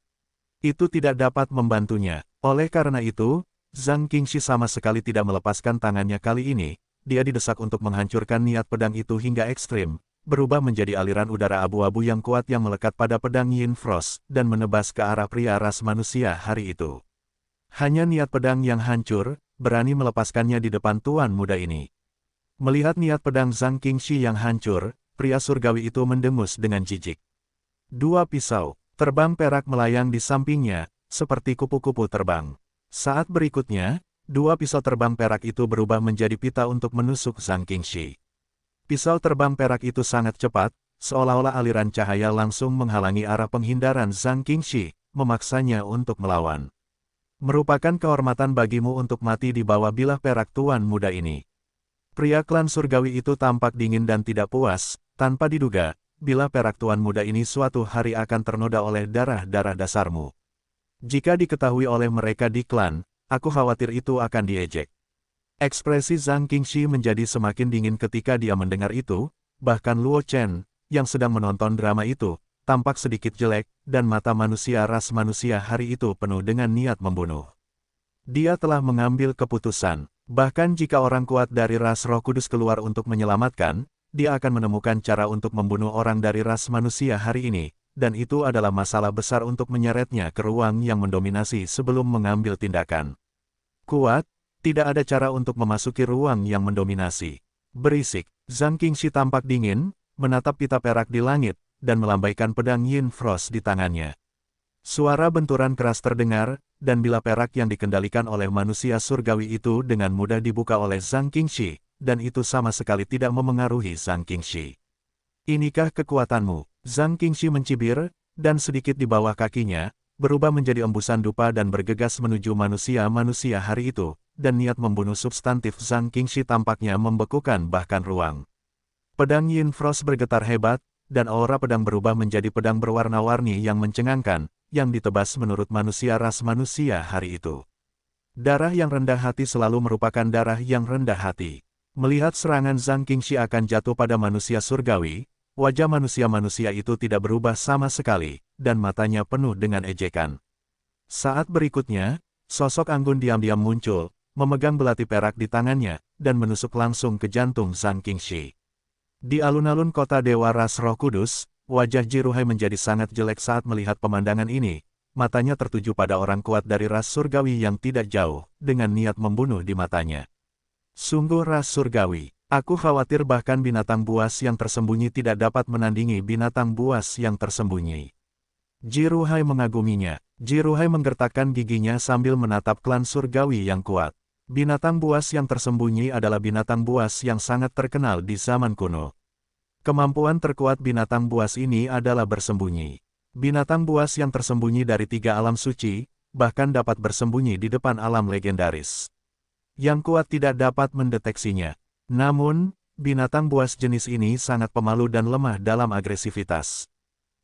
Itu tidak dapat membantunya. Oleh karena itu, Zhang Qingxi sama sekali tidak melepaskan tangannya kali ini, dia didesak untuk menghancurkan niat pedang itu hingga ekstrim, berubah menjadi aliran udara abu-abu yang kuat yang melekat pada pedang Yin Frost, dan menebas ke arah pria ras manusia hari itu. Hanya niat pedang yang hancur, berani melepaskannya di depan tuan muda ini. Melihat niat pedang Zhang Qingxi yang hancur, pria surgawi itu mendengus dengan jijik. Dua pisau terbang perak melayang di sampingnya, seperti kupu-kupu terbang. Saat berikutnya, dua pisau terbang perak itu berubah menjadi pita untuk menusuk Zhang Qingxi. Pisau terbang perak itu sangat cepat, seolah-olah aliran cahaya langsung menghalangi arah penghindaran Zhang Qingxi, memaksanya untuk melawan. Merupakan kehormatan bagimu untuk mati di bawah bilah perak tuan muda ini. Pria klan surgawi itu tampak dingin dan tidak puas, tanpa diduga, bilah perak tuan muda ini suatu hari akan ternoda oleh darah-darah dasarmu. Jika diketahui oleh mereka di klan, aku khawatir itu akan diejek. Ekspresi Zhang Qingxi menjadi semakin dingin ketika dia mendengar itu, bahkan Luo Chen, yang sedang menonton drama itu, tampak sedikit jelek, dan mata manusia ras manusia hari itu penuh dengan niat membunuh. Dia telah mengambil keputusan, bahkan jika orang kuat dari ras Roh Kudus keluar untuk menyelamatkan, dia akan menemukan cara untuk membunuh orang dari ras manusia hari ini, dan itu adalah masalah besar untuk menyeretnya ke ruang yang mendominasi sebelum mengambil tindakan. Kuat, tidak ada cara untuk memasuki ruang yang mendominasi. Berisik, Zhang Qingxi tampak dingin, menatap pita perak di langit, dan melambaikan pedang Yin Frost di tangannya. Suara benturan keras terdengar, dan bilah perak yang dikendalikan oleh manusia surgawi itu dengan mudah dibuka oleh Zhang Qingxi, dan itu sama sekali tidak memengaruhi Zhang Qingxi. Inikah kekuatanmu? Zhang Qingxi mencibir, dan sedikit di bawah kakinya, berubah menjadi embusan dupa dan bergegas menuju manusia-manusia hari itu, dan niat membunuh substantif Zhang Qingxi tampaknya membekukan bahkan ruang. Pedang Yin Frost bergetar hebat, dan aura pedang berubah menjadi pedang berwarna-warni yang mencengangkan, yang ditebas menurut manusia ras manusia hari itu. Darah yang rendah hati selalu merupakan darah yang rendah hati. Melihat serangan Zhang Qingxi akan jatuh pada manusia surgawi, wajah manusia-manusia itu tidak berubah sama sekali, dan matanya penuh dengan ejekan. Saat berikutnya, sosok anggun diam-diam muncul, memegang belati perak di tangannya, dan menusuk langsung ke jantung Zhang Qingxi. Di alun-alun kota Dewa Ras Roh Kudus, wajah Jiruhai menjadi sangat jelek saat melihat pemandangan ini. Matanya tertuju pada orang kuat dari ras surgawi yang tidak jauh, dengan niat membunuh di matanya. Sungguh ras surgawi. Aku khawatir bahkan binatang buas yang tersembunyi tidak dapat menandingi binatang buas yang tersembunyi. Jiruhai mengaguminya. Jiruhai menggertakkan giginya sambil menatap klan surgawi yang kuat. Binatang buas yang tersembunyi adalah binatang buas yang sangat terkenal di zaman kuno. Kemampuan terkuat binatang buas ini adalah bersembunyi. Binatang buas yang tersembunyi dari 3 alam suci, bahkan dapat bersembunyi di depan alam legendaris. Yang kuat tidak dapat mendeteksinya. Namun, binatang buas jenis ini sangat pemalu dan lemah dalam agresivitas.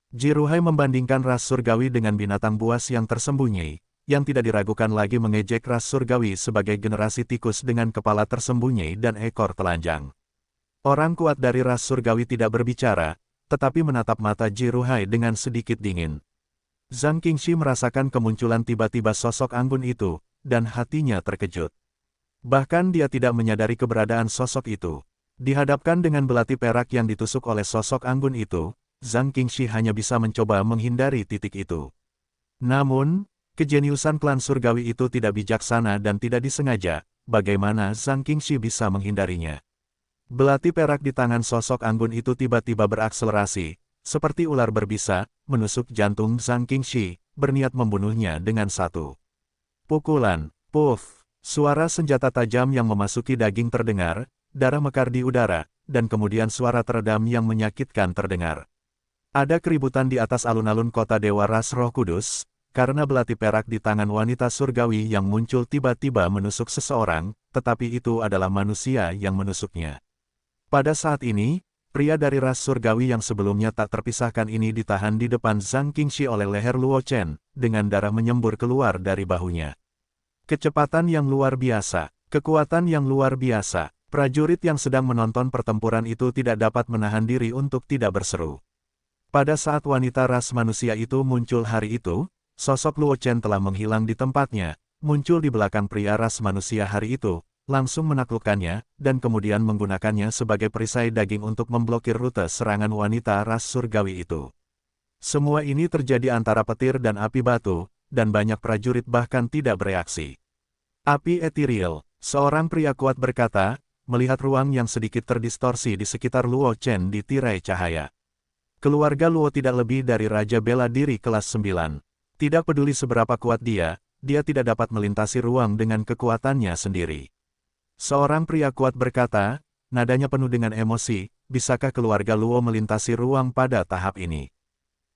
Jiruhai membandingkan ras surgawi dengan binatang buas yang tersembunyi, yang tidak diragukan lagi mengejek ras surgawi sebagai generasi tikus dengan kepala tersembunyi dan ekor telanjang. Orang kuat dari ras surgawi tidak berbicara, tetapi menatap mata Jiruhai dengan sedikit dingin. Zhang Qingxi merasakan kemunculan tiba-tiba sosok anggun itu, dan hatinya terkejut. Bahkan dia tidak menyadari keberadaan sosok itu. Dihadapkan dengan belati perak yang ditusuk oleh sosok anggun itu, Zhang Qingxi hanya bisa mencoba menghindari titik itu. Namun, kejeniusan klan surgawi itu tidak bijaksana dan tidak disengaja, bagaimana Zhang Qingxi bisa menghindarinya. Belati perak di tangan sosok anggun itu tiba-tiba berakselerasi, seperti ular berbisa, menusuk jantung Zhang Qingxi, berniat membunuhnya dengan satu pukulan. Puff! Suara senjata tajam yang memasuki daging terdengar, darah mekar di udara, dan kemudian suara teredam yang menyakitkan terdengar. Ada keributan di atas alun-alun kota Dewa Ras Roh Kudus, karena belati perak di tangan wanita surgawi yang muncul tiba-tiba menusuk seseorang, tetapi itu adalah manusia yang menusuknya. Pada saat ini, pria dari ras surgawi yang sebelumnya tak terpisahkan ini ditahan di depan Zhang Qingxi oleh leher Luo Chen, dengan darah menyembur keluar dari bahunya. Kecepatan yang luar biasa, kekuatan yang luar biasa. Prajurit yang sedang menonton pertempuran itu tidak dapat menahan diri untuk tidak berseru. Pada saat wanita ras manusia itu muncul hari itu, sosok Luo Chen telah menghilang di tempatnya, muncul di belakang pria ras manusia hari itu, langsung menaklukkannya, dan kemudian menggunakannya sebagai perisai daging untuk memblokir rute serangan wanita ras surgawi itu. Semua ini terjadi antara petir dan api batu, dan banyak prajurit bahkan tidak bereaksi. Api etiril, seorang pria kuat berkata, melihat ruang yang sedikit terdistorsi di sekitar Luo Chen di tirai cahaya. Keluarga Luo tidak lebih dari Raja Bela Diri kelas 9. Tidak peduli seberapa kuat dia tidak dapat melintasi ruang dengan kekuatannya sendiri. Seorang pria kuat berkata, nadanya penuh dengan emosi, bisakah keluarga Luo melintasi ruang pada tahap ini?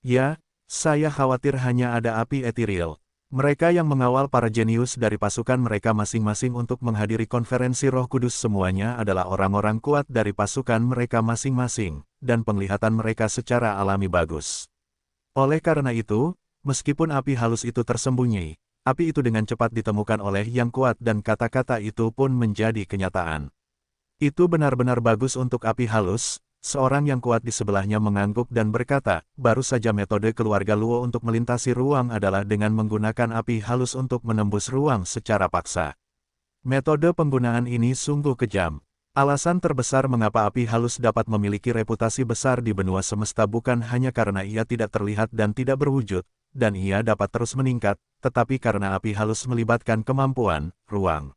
Ya, saya khawatir hanya ada api etiril. Mereka yang mengawal para jenius dari pasukan mereka masing-masing untuk menghadiri konferensi Roh Kudus semuanya adalah orang-orang kuat dari pasukan mereka masing-masing, dan penglihatan mereka secara alami bagus. Oleh karena itu, meskipun api halus itu tersembunyi, api itu dengan cepat ditemukan oleh yang kuat dan kata-kata itu pun menjadi kenyataan. Itu benar-benar bagus untuk api halus. Seorang yang kuat di sebelahnya mengangguk dan berkata, baru saja metode keluarga Luo untuk melintasi ruang adalah dengan menggunakan api halus untuk menembus ruang secara paksa. Metode penggunaan ini sungguh kejam. Alasan terbesar mengapa api halus dapat memiliki reputasi besar di benua semesta bukan hanya karena ia tidak terlihat dan tidak berwujud, dan ia dapat terus meningkat, tetapi karena api halus melibatkan kemampuan ruang.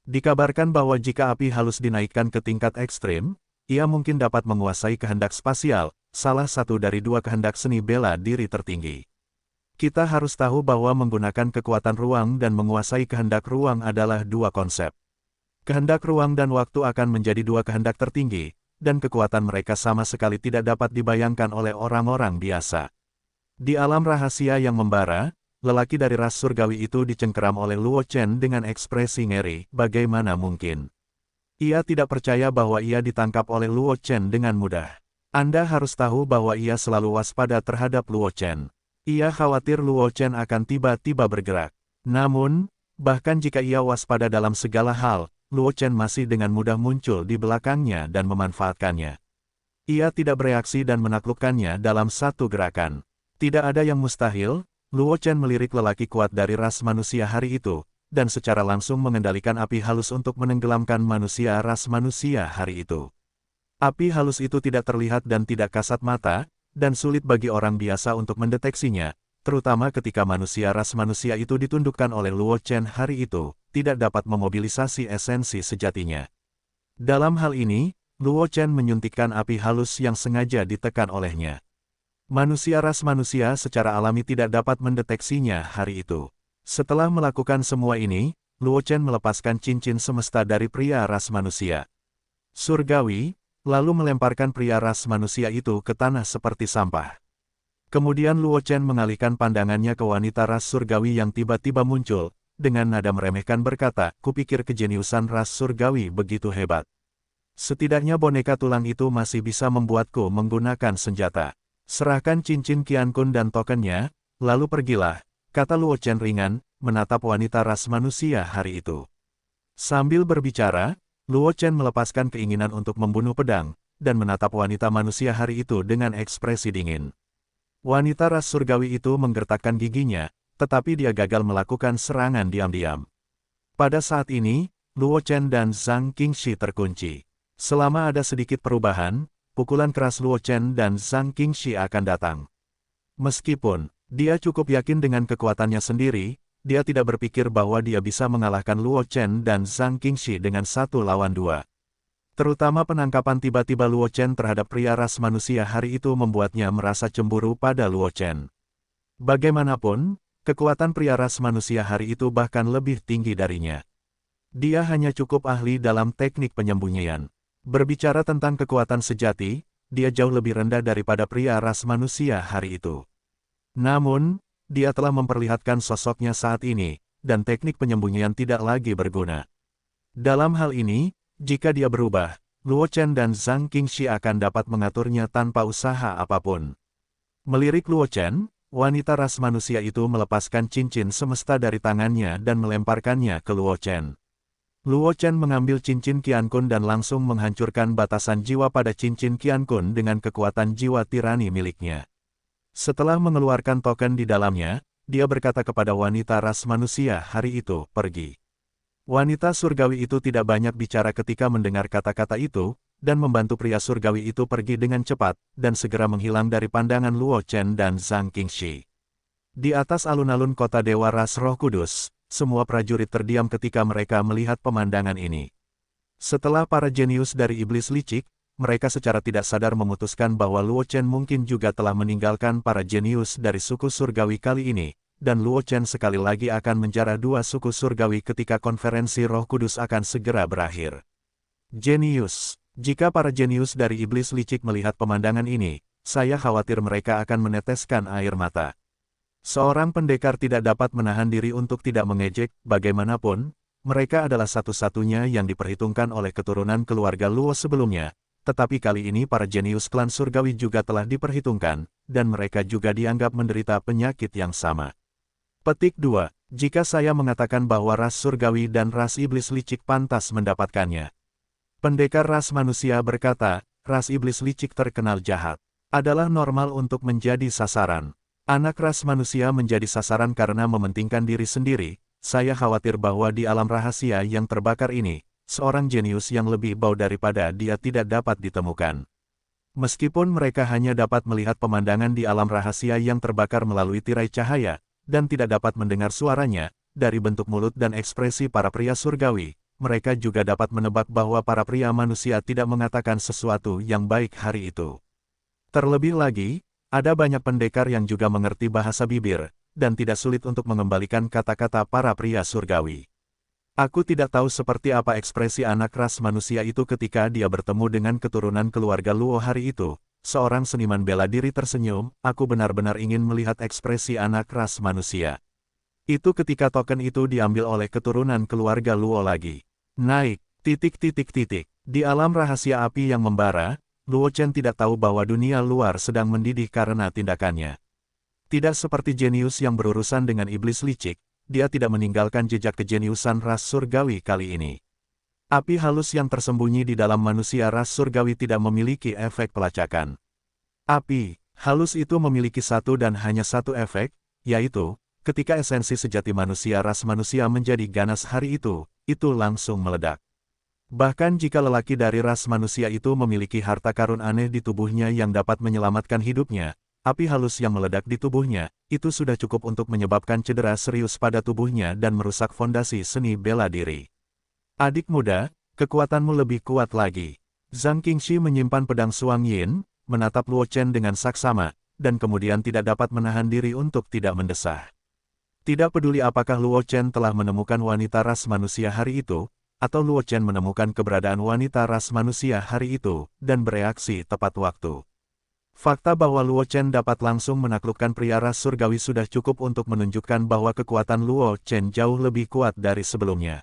Dikabarkan bahwa jika api halus dinaikkan ke tingkat ekstrim, ia mungkin dapat menguasai kehendak spasial, salah satu dari 2 kehendak seni bela diri tertinggi. Kita harus tahu bahwa menggunakan kekuatan ruang dan menguasai kehendak ruang adalah 2 konsep. Kehendak ruang dan waktu akan menjadi 2 kehendak tertinggi, dan kekuatan mereka sama sekali tidak dapat dibayangkan oleh orang-orang biasa. Di alam rahasia yang membara, lelaki dari ras surgawi itu dicengkeram oleh Luo Chen dengan ekspresi ngeri, bagaimana mungkin? Ia tidak percaya bahwa ia ditangkap oleh Luo Chen dengan mudah. Anda harus tahu bahwa ia selalu waspada terhadap Luo Chen. Ia khawatir Luo Chen akan tiba-tiba bergerak. Namun, bahkan jika ia waspada dalam segala hal, Luo Chen masih dengan mudah muncul di belakangnya dan memanfaatkannya. Ia tidak bereaksi dan menaklukkannya dalam satu gerakan. Tidak ada yang mustahil. Luo Chen melirik lelaki kuat dari ras manusia hari itu, dan secara langsung mengendalikan api halus untuk menenggelamkan manusia ras manusia hari itu. Api halus itu tidak terlihat dan tidak kasat mata, dan sulit bagi orang biasa untuk mendeteksinya, terutama ketika manusia ras manusia itu ditundukkan oleh Luo Chen hari itu, tidak dapat memobilisasi esensi sejatinya. Dalam hal ini, Luo Chen menyuntikkan api halus yang sengaja ditekan olehnya. Manusia ras manusia secara alami tidak dapat mendeteksinya hari itu. Setelah melakukan semua ini, Luo Chen melepaskan cincin semesta dari pria ras manusia surgawi, lalu melemparkan pria ras manusia itu ke tanah seperti sampah. Kemudian Luo Chen mengalihkan pandangannya ke wanita ras surgawi yang tiba-tiba muncul, dengan nada meremehkan berkata, "Kupikir kejeniusan ras surgawi begitu hebat. Setidaknya boneka tulang itu masih bisa membuatku menggunakan senjata. Serahkan cincin Qian Kun dan tokennya, lalu pergilah," kata Luo Chen ringan, menatap wanita ras manusia hari itu. Sambil berbicara, Luo Chen melepaskan keinginan untuk membunuh pedang, dan menatap wanita manusia hari itu dengan ekspresi dingin. Wanita ras surgawi itu menggertakkan giginya, tetapi dia gagal melakukan serangan diam-diam. Pada saat ini, Luo Chen dan Zhang Qingxi terkunci. Selama ada sedikit perubahan, pukulan keras Luo Chen dan Zhang Qingxi akan datang. Meskipun dia cukup yakin dengan kekuatannya sendiri, dia tidak berpikir bahwa dia bisa mengalahkan Luo Chen dan Zhang Qingxi dengan 1 lawan 2. Terutama penangkapan tiba-tiba Luo Chen terhadap pria ras manusia hari itu membuatnya merasa cemburu pada Luo Chen. Bagaimanapun, kekuatan pria ras manusia hari itu bahkan lebih tinggi darinya. Dia hanya cukup ahli dalam teknik penyembunyian. Berbicara tentang kekuatan sejati, dia jauh lebih rendah daripada pria ras manusia hari itu. Namun, dia telah memperlihatkan sosoknya saat ini, dan teknik penyembunyian tidak lagi berguna. Dalam hal ini, jika dia berubah, Luo Chen dan Zhang Qingxi akan dapat mengaturnya tanpa usaha apapun. Melirik Luo Chen, wanita ras manusia itu melepaskan cincin semesta dari tangannya dan melemparkannya ke Luo Chen. Luo Chen mengambil cincin Qian Kun dan langsung menghancurkan batasan jiwa pada cincin Qian Kun dengan kekuatan jiwa tirani miliknya. Setelah mengeluarkan token di dalamnya, dia berkata kepada wanita ras manusia hari itu, "Pergi." Wanita surgawi itu tidak banyak bicara ketika mendengar kata-kata itu, dan membantu pria surgawi itu pergi dengan cepat, dan segera menghilang dari pandangan Luo Chen dan Zhang Qingxi. Di atas alun-alun kota Dewa Ras Roh Kudus, semua prajurit terdiam ketika mereka melihat pemandangan ini. Setelah para jenius dari iblis licik, mereka secara tidak sadar memutuskan bahwa Luo Chen mungkin juga telah meninggalkan para jenius dari suku surgawi kali ini, dan Luo Chen sekali lagi akan menjarah 2 suku surgawi ketika konferensi Roh Kudus akan segera berakhir. Jenius. Jika para jenius dari iblis licik melihat pemandangan ini, saya khawatir mereka akan meneteskan air mata. Seorang pendekar tidak dapat menahan diri untuk tidak mengejek, bagaimanapun, mereka adalah satu-satunya yang diperhitungkan oleh keturunan keluarga Luo sebelumnya, tetapi kali ini para jenius klan surgawi juga telah diperhitungkan, dan mereka juga dianggap menderita penyakit yang sama. Petik 2. Jika saya mengatakan bahwa ras surgawi dan ras iblis licik pantas mendapatkannya. Pendekar ras manusia berkata, ras iblis licik terkenal jahat. Adalah normal untuk menjadi sasaran. Anak ras manusia menjadi sasaran karena mementingkan diri sendiri. Saya khawatir bahwa di alam rahasia yang terbakar ini, seorang jenius yang lebih bau daripada dia tidak dapat ditemukan. Meskipun mereka hanya dapat melihat pemandangan di alam rahasia yang terbakar melalui tirai cahaya, dan tidak dapat mendengar suaranya, dari bentuk mulut dan ekspresi para pria surgawi, mereka juga dapat menebak bahwa para pria manusia tidak mengatakan sesuatu yang baik hari itu. Terlebih lagi, ada banyak pendekar yang juga mengerti bahasa bibir, dan tidak sulit untuk mengembalikan kata-kata para pria surgawi. Aku tidak tahu seperti apa ekspresi anak ras manusia itu ketika dia bertemu dengan keturunan keluarga Luo hari itu. Seorang seniman bela diri tersenyum, aku benar-benar ingin melihat ekspresi anak ras manusia. Itu ketika token itu diambil oleh keturunan keluarga Luo lagi. Naik, Di alam rahasia api yang membara, Luo Chen tidak tahu bahwa dunia luar sedang mendidih karena tindakannya. Tidak seperti jenius yang berurusan dengan iblis licik, dia tidak meninggalkan jejak kejeniusan ras surgawi kali ini. Api halus yang tersembunyi di dalam manusia ras surgawi tidak memiliki efek pelacakan. Api halus itu memiliki satu dan hanya satu efek, yaitu, ketika esensi sejati manusia ras manusia menjadi ganas hari itu langsung meledak. Bahkan jika lelaki dari ras manusia itu memiliki harta karun aneh di tubuhnya yang dapat menyelamatkan hidupnya, api halus yang meledak di tubuhnya, itu sudah cukup untuk menyebabkan cedera serius pada tubuhnya dan merusak fondasi seni bela diri. Adik muda, Kekuatanmu lebih kuat lagi. Zhang Qingxi menyimpan pedang Suang Yin, menatap Luo Chen dengan saksama, dan kemudian tidak dapat menahan diri untuk tidak mendesah. Tidak peduli apakah Luo Chen telah menemukan wanita ras manusia hari itu, atau Luo Chen menemukan keberadaan wanita ras manusia hari itu, dan bereaksi tepat waktu. Fakta bahwa Luo Chen dapat langsung menaklukkan pria ras surgawi sudah cukup untuk menunjukkan bahwa kekuatan Luo Chen jauh lebih kuat dari sebelumnya.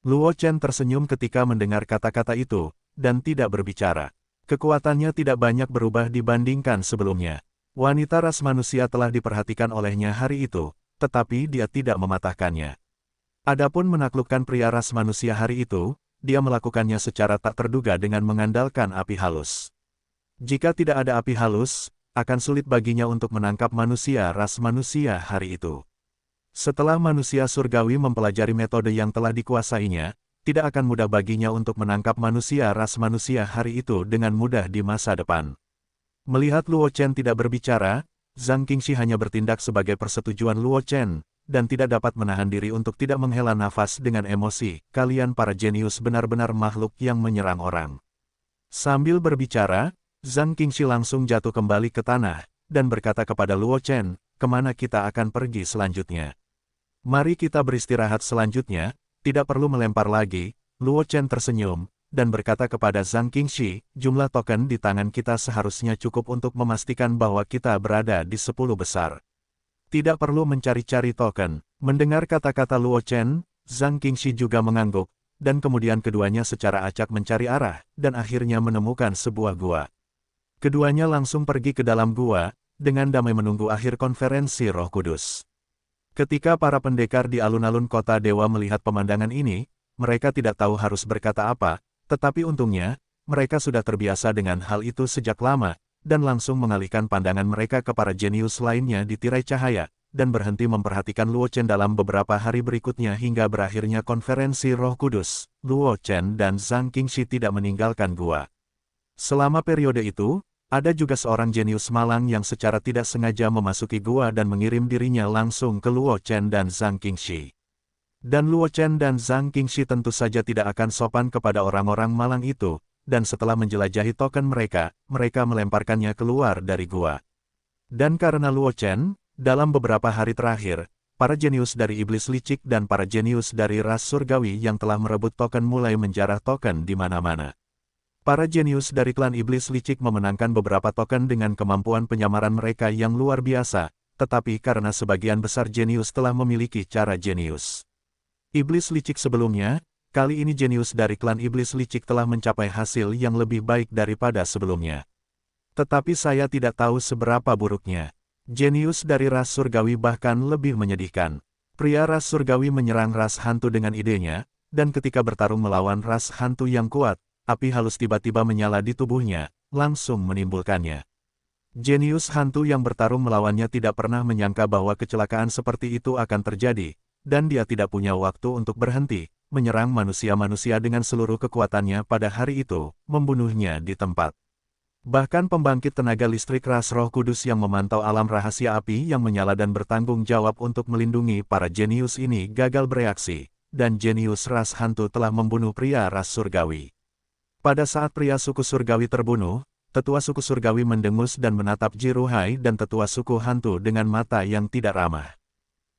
Luo Chen tersenyum ketika mendengar kata-kata itu, dan tidak berbicara. Kekuatannya tidak banyak berubah dibandingkan sebelumnya. Wanita ras manusia telah diperhatikan olehnya hari itu, tetapi dia tidak mematahkannya. Adapun menaklukkan pria ras manusia hari itu, dia melakukannya secara tak terduga dengan mengandalkan api halus. Jika tidak ada api halus, akan sulit baginya untuk menangkap manusia ras manusia hari itu. Setelah manusia surgawi mempelajari metode yang telah dikuasainya, tidak akan mudah baginya untuk menangkap manusia ras manusia hari itu dengan mudah di masa depan. Melihat Luo Chen tidak berbicara, Zhang Qingxi hanya bertindak sebagai persetujuan Luo Chen, dan tidak dapat menahan diri untuk tidak menghela nafas dengan emosi. Kalian para jenius benar-benar makhluk yang menyerang orang. Sambil berbicara, Zhang Qingxi langsung jatuh kembali ke tanah, dan berkata kepada Luo Chen, kemana kita akan pergi selanjutnya? Mari kita beristirahat selanjutnya, tidak perlu melempar lagi. Luo Chen tersenyum, dan berkata kepada Zhang Qingxi, jumlah token di tangan kita seharusnya cukup untuk memastikan bahwa kita berada di 10 besar. Tidak perlu mencari-cari token. Mendengar kata-kata Luo Chen, Zhang Qingxi juga mengangguk, dan kemudian keduanya secara acak mencari arah, dan akhirnya menemukan sebuah gua. Keduanya langsung pergi ke dalam gua, dengan damai menunggu akhir konferensi Roh Kudus. Ketika para pendekar di alun-alun kota dewa melihat pemandangan ini, mereka tidak tahu harus berkata apa, tetapi untungnya, mereka sudah terbiasa dengan hal itu sejak lama, dan langsung mengalihkan pandangan mereka ke para jenius lainnya di tirai cahaya, dan berhenti memperhatikan Luo Chen dalam beberapa hari berikutnya hingga berakhirnya konferensi Roh Kudus. Luo Chen dan Zhang Qingxi tidak meninggalkan gua. Selama periode itu, ada juga seorang jenius malang yang secara tidak sengaja memasuki gua dan mengirim dirinya langsung ke Luo Chen dan Zhang Qingxi. Dan Luo Chen dan Zhang Qingxi tentu saja tidak akan sopan kepada orang-orang malang itu, dan setelah menjelajahi token mereka, mereka melemparkannya keluar dari gua. Dan karena Luo Chen, dalam beberapa hari terakhir, para jenius dari iblis licik dan para jenius dari ras surgawi yang telah merebut token mulai menjarah token di mana-mana. Para jenius dari klan iblis licik memenangkan beberapa token dengan kemampuan penyamaran mereka yang luar biasa, tetapi karena sebagian besar jenius telah memiliki cara jenius iblis licik sebelumnya, kali ini jenius dari klan iblis licik telah mencapai hasil yang lebih baik daripada sebelumnya. Tetapi saya tidak tahu seberapa buruknya. Jenius dari ras surgawi bahkan lebih menyedihkan. Pria ras surgawi menyerang ras hantu dengan idenya, dan ketika bertarung melawan ras hantu yang kuat, api halus tiba-tiba menyala di tubuhnya, langsung menimbulkannya. Jenius hantu yang bertarung melawannya tidak pernah menyangka bahwa kecelakaan seperti itu akan terjadi, dan dia tidak punya waktu untuk berhenti, menyerang manusia-manusia dengan seluruh kekuatannya pada hari itu, membunuhnya di tempat. Bahkan pembangkit tenaga listrik ras Roh Kudus yang memantau alam rahasia api yang menyala dan bertanggung jawab untuk melindungi para jenius ini gagal bereaksi, dan jenius ras hantu telah membunuh pria ras surgawi. Pada saat pria suku surgawi terbunuh, tetua suku surgawi mendengus dan menatap Jiruhai dan tetua suku hantu dengan mata yang tidak ramah.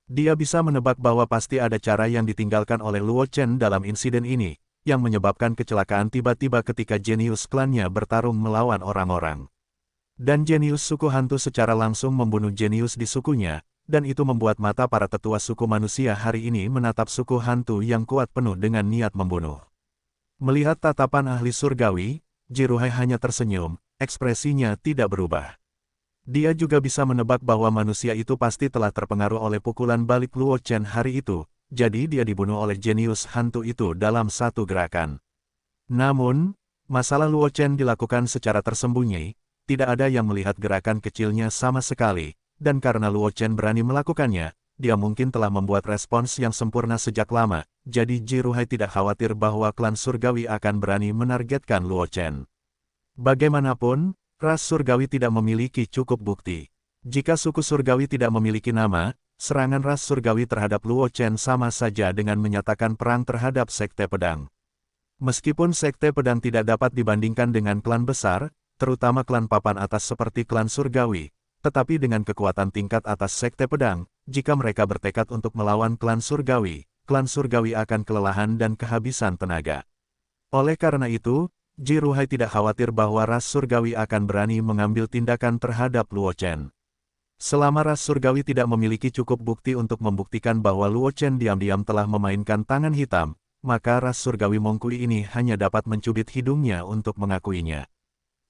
Dia bisa menebak bahwa pasti ada cara yang ditinggalkan oleh Luo Chen dalam insiden ini, yang menyebabkan kecelakaan tiba-tiba ketika jenius klannya bertarung melawan orang-orang. Dan jenius suku hantu secara langsung membunuh jenius di sukunya, dan itu membuat mata para tetua suku manusia hari ini menatap suku hantu yang kuat penuh dengan niat membunuh. Melihat tatapan ahli surgawi, Jiruhai hanya tersenyum, ekspresinya tidak berubah. Dia juga bisa menebak bahwa manusia itu pasti telah terpengaruh oleh pukulan balik Luo Chen hari itu, jadi dia dibunuh oleh jenius hantu itu dalam satu gerakan. Namun, masalah Luo Chen dilakukan secara tersembunyi, tidak ada yang melihat gerakan kecilnya sama sekali, dan karena Luo Chen berani melakukannya, dia mungkin telah membuat respons yang sempurna sejak lama, jadi Jiruhai tidak khawatir bahwa klan surgawi akan berani menargetkan Luo Chen. Bagaimanapun, ras surgawi tidak memiliki cukup bukti. Jika suku surgawi tidak memiliki nama, serangan ras surgawi terhadap Luo Chen sama saja dengan menyatakan perang terhadap sekte pedang. Meskipun Sekte Pedang tidak dapat dibandingkan dengan klan besar, terutama klan papan atas seperti klan Surgawi, tetapi dengan kekuatan tingkat atas Sekte Pedang, jika mereka bertekad untuk melawan klan Surgawi akan kelelahan dan kehabisan tenaga. Oleh karena itu, Ji Ruhai tidak khawatir bahwa ras Surgawi akan berani mengambil tindakan terhadap Luo Chen. Selama ras Surgawi tidak memiliki cukup bukti untuk membuktikan bahwa Luo Chen diam-diam telah memainkan tangan hitam, maka ras Surgawi Mongkui ini hanya dapat mencubit hidungnya untuk mengakuinya.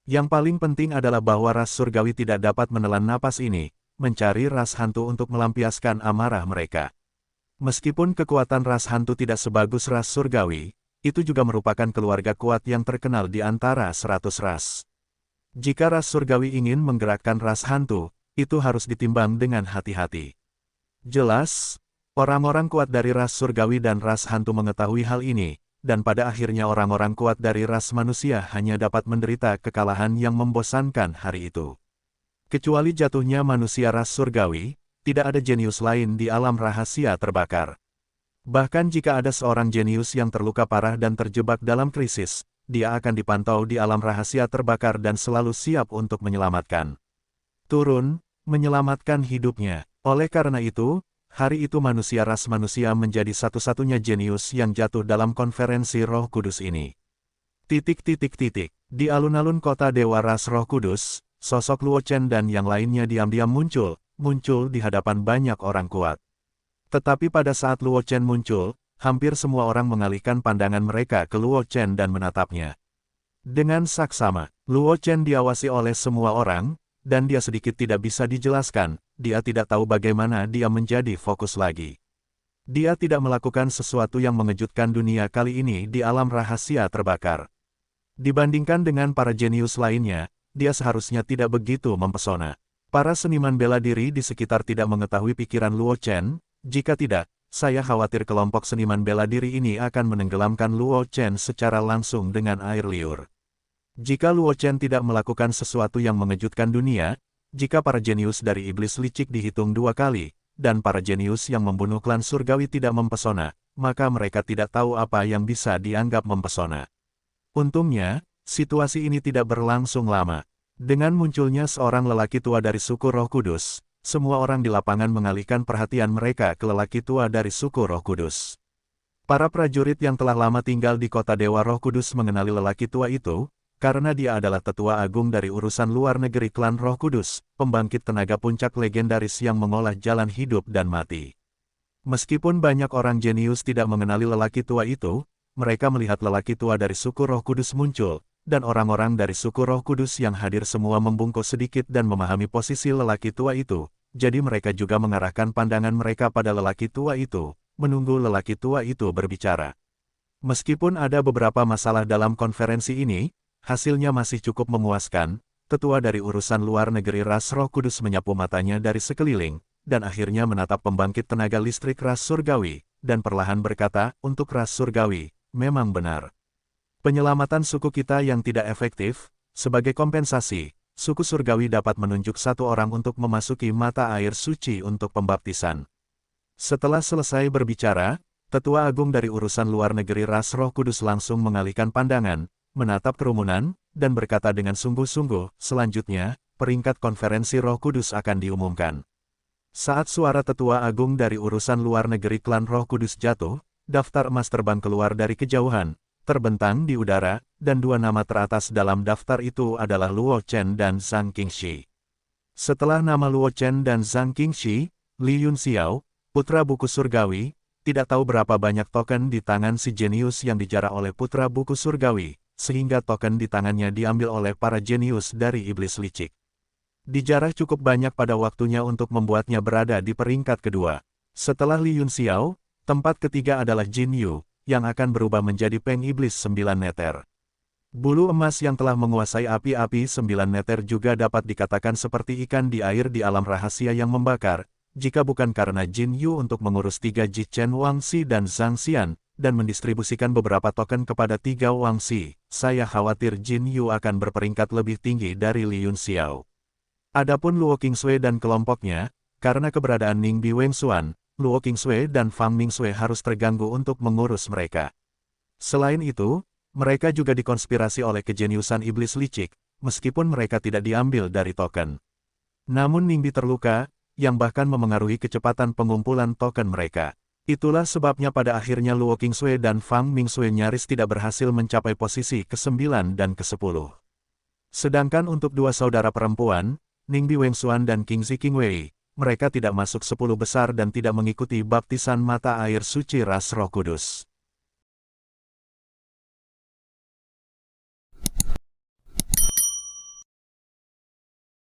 Yang paling penting adalah bahwa ras Surgawi tidak dapat menelan napas ini, mencari ras hantu untuk melampiaskan amarah mereka. Meskipun kekuatan ras hantu tidak sebagus ras Surgawi, itu juga merupakan keluarga kuat yang terkenal di antara 100 ras. Jika ras Surgawi ingin menggerakkan ras hantu, itu harus ditimbang dengan hati-hati. Jelas, orang-orang kuat dari ras Surgawi dan ras hantu mengetahui hal ini, dan pada akhirnya orang-orang kuat dari ras manusia hanya dapat menderita kekalahan yang membosankan hari itu. Kecuali jatuhnya manusia ras Surgawi, tidak ada jenius lain di alam rahasia terbakar. Bahkan jika ada seorang jenius yang terluka parah dan terjebak dalam krisis, dia akan dipantau di alam rahasia terbakar dan selalu siap untuk menyelamatkan. Turun, menyelamatkan hidupnya. Oleh karena itu, hari itu manusia ras manusia menjadi satu-satunya jenius yang jatuh dalam konferensi Roh Kudus ini. Di alun-alun kota Dewa Ras Roh Kudus, sosok Luo Chen dan yang lainnya diam-diam muncul di hadapan banyak orang kuat. Tetapi pada saat Luo Chen muncul, hampir semua orang mengalihkan pandangan mereka ke Luo Chen dan menatapnya. Dengan saksama, Luo Chen diawasi oleh semua orang, dan dia sedikit tidak bisa dijelaskan, dia tidak tahu bagaimana dia menjadi fokus lagi. Dia tidak melakukan sesuatu yang mengejutkan dunia kali ini di alam rahasia terbakar. Dibandingkan dengan para jenius lainnya, dia seharusnya tidak begitu mempesona. Para seniman bela diri di sekitar tidak mengetahui pikiran Luo Chen, jika tidak, saya khawatir kelompok seniman bela diri ini akan menenggelamkan Luo Chen secara langsung dengan air liur. Jika Luo Chen tidak melakukan sesuatu yang mengejutkan dunia, jika para jenius dari iblis licik dihitung 2 kali, dan para jenius yang membunuh klan Surgawi tidak mempesona, maka mereka tidak tahu apa yang bisa dianggap mempesona. Untungnya, situasi ini tidak berlangsung lama. Dengan munculnya seorang lelaki tua dari suku Roh Kudus, semua orang di lapangan mengalihkan perhatian mereka ke lelaki tua dari suku Roh Kudus. Para prajurit yang telah lama tinggal di kota Dewa Roh Kudus mengenali lelaki tua itu, karena dia adalah tetua agung dari urusan luar negeri klan Roh Kudus, pembangkit tenaga puncak legendaris yang mengolah jalan hidup dan mati. Meskipun banyak orang jenius tidak mengenali lelaki tua itu, mereka melihat lelaki tua dari suku Roh Kudus muncul, dan orang-orang dari suku Roh Kudus yang hadir semua membungkuk sedikit dan memahami posisi lelaki tua itu, jadi mereka juga mengarahkan pandangan mereka pada lelaki tua itu, menunggu lelaki tua itu berbicara. Meskipun ada beberapa masalah dalam konferensi ini, hasilnya masih cukup memuaskan. Tetua dari urusan luar negeri ras Roh Kudus menyapu matanya dari sekeliling, dan akhirnya menatap pembangkit tenaga listrik ras Surgawi, dan perlahan berkata, untuk ras Surgawi, memang benar. Penyelamatan suku kita yang tidak efektif, sebagai kompensasi, suku Surgawi dapat menunjuk satu orang untuk memasuki mata air suci untuk pembaptisan. Setelah selesai berbicara, Tetua Agung dari urusan luar negeri ras Roh Kudus langsung mengalihkan pandangan, menatap kerumunan, dan berkata dengan sungguh-sungguh, selanjutnya, peringkat konferensi Roh Kudus akan diumumkan. Saat suara Tetua Agung dari urusan luar negeri klan Roh Kudus jatuh, daftar emas terbang keluar dari kejauhan, terbentang di udara, dan 2 nama teratas dalam daftar itu adalah Luo Chen dan Zhang Qingxi. Setelah nama Luo Chen dan Zhang Qingxi, Li Yunxiao, putra buku Surgawi, tidak tahu berapa banyak token di tangan si jenius yang dijarah oleh putra buku Surgawi, sehingga token di tangannya diambil oleh para jenius dari iblis licik. Dijarah cukup banyak pada waktunya untuk membuatnya berada di peringkat kedua. Setelah Li Yunxiao, tempat ketiga adalah Jin Yu, yang akan berubah menjadi Peng Iblis 9 meter. Bulu emas yang telah menguasai api-api 9 meter juga dapat dikatakan seperti ikan di air di alam rahasia yang membakar, jika bukan karena Jin Yu untuk mengurus 3 Ji Chen Wangxi dan Zhang Xian, dan mendistribusikan beberapa token kepada 3 Wangxi, saya khawatir Jin Yu akan berperingkat lebih tinggi dari Li Yunxiao. Adapun Luo Qingsui dan kelompoknya, karena keberadaan Ning Bi Wengxuan, Luo Qingsui dan Fang Mingxui harus terganggu untuk mengurus mereka. Selain itu, Mereka juga dikonspirasi oleh kejeniusan iblis licik, meskipun mereka tidak diambil dari token. Namun Ningbi terluka, yang bahkan memengaruhi kecepatan pengumpulan token mereka. Itulah sebabnya pada akhirnya Luo Qingsui dan Fang Mingsui nyaris tidak berhasil mencapai posisi ke-9 dan ke-10. Sedangkan untuk dua saudara perempuan, Ningbi Wengsuan dan Qingzi Qingwei, mereka tidak masuk 10 besar dan tidak mengikuti baptisan mata air suci ras Roh Kudus.